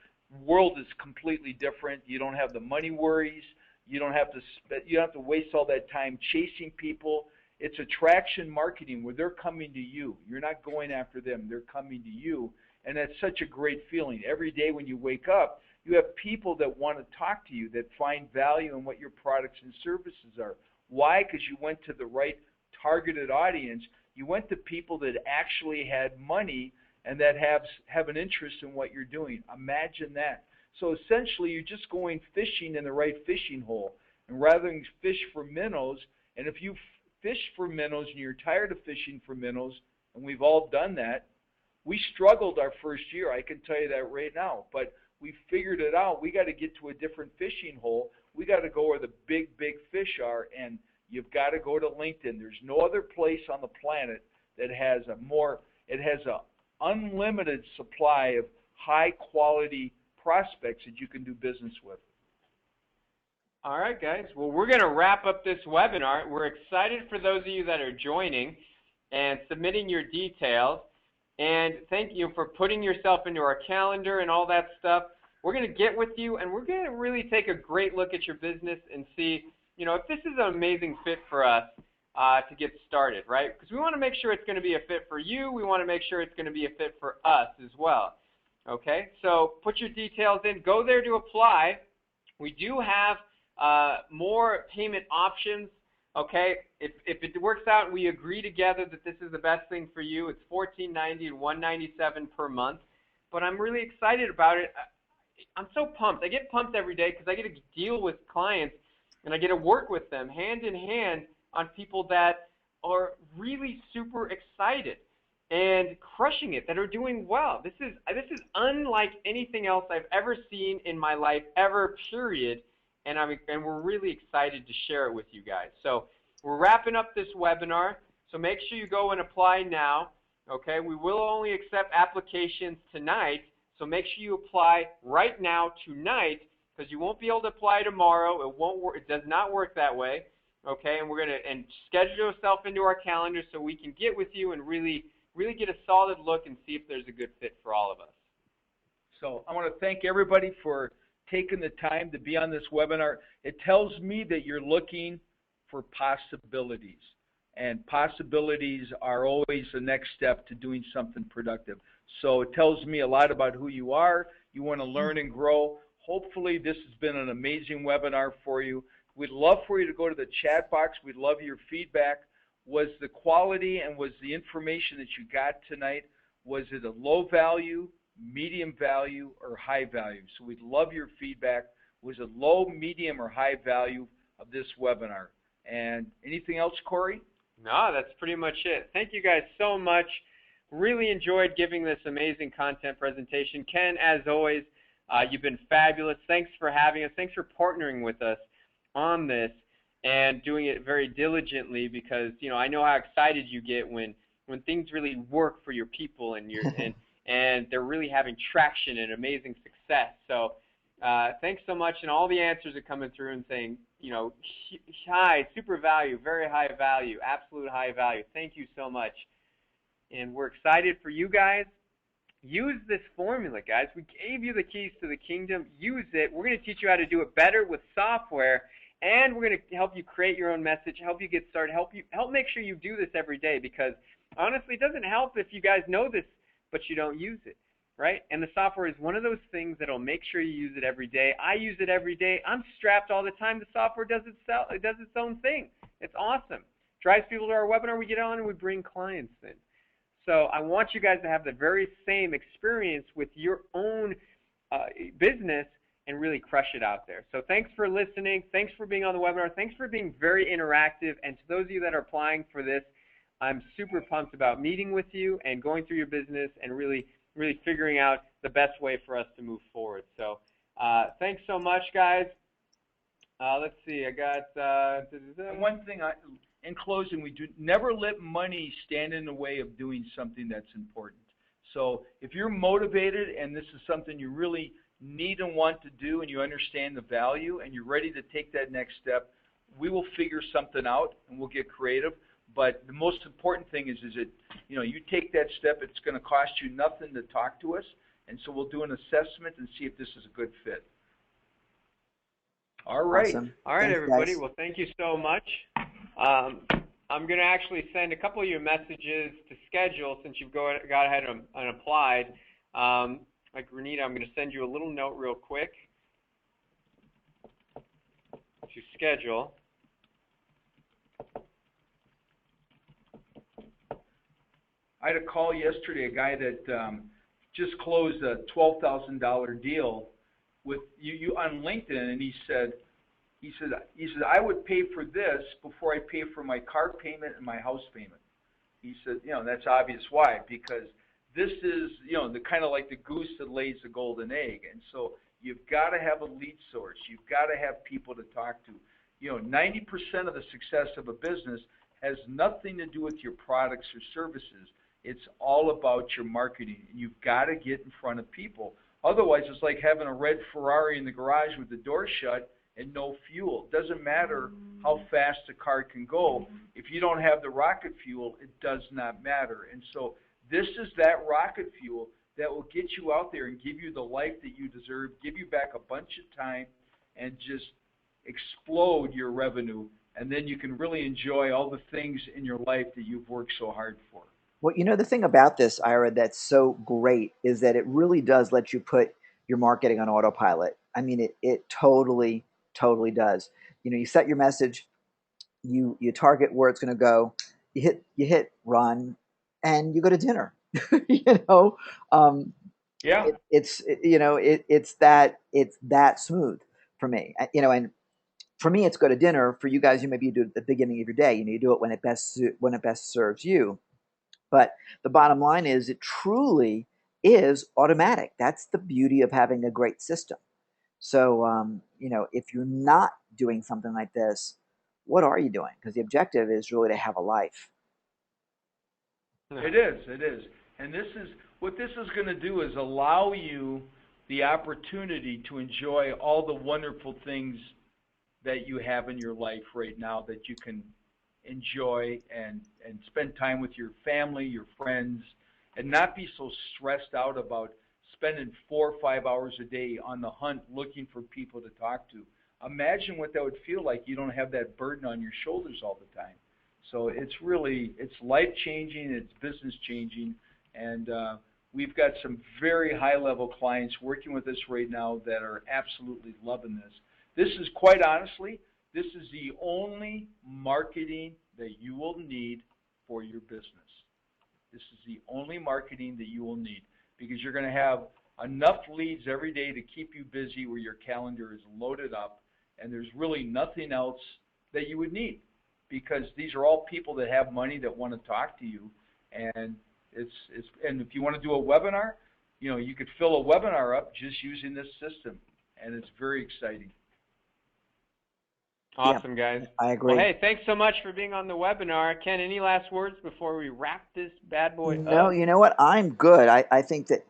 world is completely different. You don't have the money worries. You don't have to waste all that time chasing people. It's attraction marketing where they're coming to you. You're not going after them. They're coming to you. And that's such a great feeling. Every day when you wake up, you have people that want to talk to you, that find value in what your products and services are. Why? Because you went to the right targeted audience. You went to people that actually had money and that have an interest in what you're doing. Imagine that. So essentially, you're just going fishing in the right fishing hole. And rather than fish for minnows, and if you fish for minnows and you're tired of fishing for minnows, and we've all done that, we struggled our first year, I can tell you that right now. But we figured it out. We got to get to a different fishing hole. We got to go where the big, big fish are, and you've got to go to LinkedIn. There's no other place on the planet that has it has an unlimited supply of high quality prospects that you can do business with. All right, guys. Well, we're going to wrap up this webinar. We're excited for those of you that are joining and submitting your details. And thank you for putting yourself into our calendar and all that stuff. We're going to get with you, and we're going to really take a great look at your business and see, if this is an amazing fit for us to get started, right? Because we want to make sure it's going to be a fit for you. We want to make sure it's going to be a fit for us as well. Okay? So put your details in. Go there to apply. We do have more payment options. Okay, if it works out and we agree together that this is the best thing for you, it's $14.90 and $197 per month. But I'm really excited about it. I'm so pumped. I get pumped every day because I get to deal with clients and I get to work with them hand in hand on people that are really super excited and crushing it, that are doing well. This is unlike anything else I've ever seen in my life ever, period. And we're really excited to share it with you guys. So we're wrapping up this webinar. So make sure you go and apply now. Okay, we will only accept applications tonight, so make sure you apply right now tonight, because you won't be able to apply tomorrow. It won't work. It does not work that way. Okay, and we're gonna schedule yourself into our calendar so we can get with you and really get a solid look and see if there's a good fit for all of us. So I want to thank everybody for taking the time to be on this webinar. It tells me that you're looking for possibilities. And possibilities are always the next step to doing something productive. So it tells me a lot about who you are. You want to learn and grow. Hopefully this has been an amazing webinar for you. We'd love for you to go to the chat box. We'd love your feedback. Was the quality and was the information that you got tonight, was it a low value, medium value, or high value? So we'd love your feedback. Was it low, medium, or high value of this webinar? And anything else, Corey? No, that's pretty much it. Thank you guys so much. Really enjoyed giving this amazing content presentation. Ken, as always, you've been fabulous. Thanks for having us. Thanks for partnering with us on this and doing it very diligently, because I know how excited you get when things really work for your people and and they're really having traction and amazing success. So thanks so much, and all the answers are coming through and saying, high, super value, very high value, absolute high value. Thank you so much. And we're excited for you guys. Use this formula, guys. We gave you the keys to the kingdom. Use it. We're going to teach you how to do it better with software, and we're going to help you create your own message, help you get started, help make sure you do this every day, because honestly, it doesn't help if you guys know this, but you don't use it. Right? And the software is one of those things that'll make sure you use it every day. I use it every day. I'm strapped all the time. The software does its own thing. It's awesome. Drives people to our webinar. We get on and we bring clients in. So I want you guys to have the very same experience with your own business and really crush it out there. So thanks for listening. Thanks for being on the webinar. Thanks for being very interactive. And to those of you that are applying for this, I'm super pumped about meeting with you and going through your business and really figuring out the best way for us to move forward. So thanks so much, guys. Let's see. I got and one thing, in closing, we do never let money stand in the way of doing something that's important. So if you're motivated and this is something you really need and want to do, and you understand the value and you're ready to take that next step, we will figure something out and we'll get creative. But the most important thing is that you take that step. It's going to cost you nothing to talk to us, and so we'll do an assessment and see if this is a good fit. All right. Awesome. All right, Thanks, everybody. guys. Well, thank you so much. I'm going to actually send a couple of your messages to schedule, since you've got ahead and applied. Like Renita, I'm going to send you a little note real quick to schedule. I had a call yesterday, a guy that just closed a $12,000 deal with you on LinkedIn, and he said I would pay for this before I pay for my car payment and my house payment. He said, that's obvious why, because this is the kind of like the goose that lays the golden egg, and so you've got to have a lead source. You've got to have people to talk to. 90% of the success of a business has nothing to do with your products or services. It's all about your marketing. You've got to get in front of people. Otherwise, it's like having a red Ferrari in the garage with the door shut and no fuel. It doesn't matter how fast a car can go. If you don't have the rocket fuel, it does not matter. And so this is that rocket fuel that will get you out there and give you the life that you deserve, give you back a bunch of time, and just explode your revenue. And then you can really enjoy all the things in your life that you've worked so hard for. Well, the thing about this, Ira, that's so great is that it really does let you put your marketing on autopilot. I mean, it totally does. You set your message, you target where it's going to go, you hit run, and you go to dinner. Yeah. It's that smooth for me. And for me, it's go to dinner. For you guys, you maybe do it at the beginning of your day. You do it when it best serves you. But the bottom line is it truly is automatic. That's the beauty of having a great system. So, if you're not doing something like this, what are you doing? Because the objective is really to have a life. It is. It is. And this is what this is going to do is allow you the opportunity to enjoy all the wonderful things that you have in your life right now that you can enjoy and spend time with your family, your friends, and not be so stressed out about spending 4 or 5 hours a day on the hunt looking for people to talk to. Imagine what that would feel like. You don't have that burden on your shoulders all the time. So it's life changing, it's business changing, and we've got some very high level clients working with us right now that are absolutely loving this. This is quite honestly, this is the only marketing that you will need for your business. This is the only marketing that you will need because you're going to have enough leads every day to keep you busy where your calendar is loaded up, and there's really nothing else that you would need because these are all people that have money that want to talk to you, and and if you want to do a webinar, you could fill a webinar up just using this system, and it's very exciting. Awesome, guys. I agree. Well, hey, thanks so much for being on the webinar. Ken, any last words before we wrap this bad boy up? No, you know what? I'm good. I think that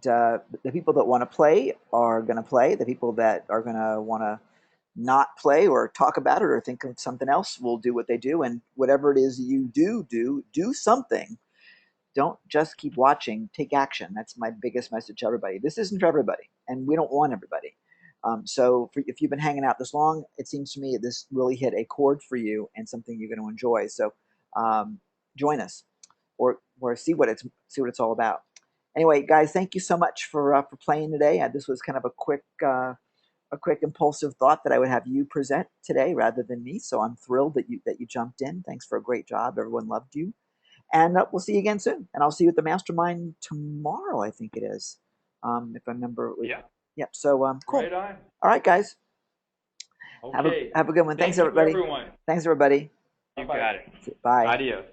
the people that want to play are going to play. The people that are going to want to not play or talk about it or think of something else will do what they do. And whatever it is you do something. Don't just keep watching. Take action. That's my biggest message to everybody. This isn't for everybody, and we don't want everybody. So if you've been hanging out this long, it seems to me this really hit a chord for you and something you're going to enjoy. So join us or see what it's all about. Anyway, guys, thank you so much for playing today. This was kind of a quick impulsive thought that I would have you present today rather than me. So I'm thrilled that you jumped in. Thanks for a great job. Everyone loved you. And we'll see you again soon. And I'll see you at the mastermind tomorrow, I think it is. If I remember. Yeah. Yep. So cool. Right on. All right, guys. Okay. Have a good one. Thanks, you, everybody. everyone. Thanks, everybody. You Bye-bye. got it. Bye. Adios.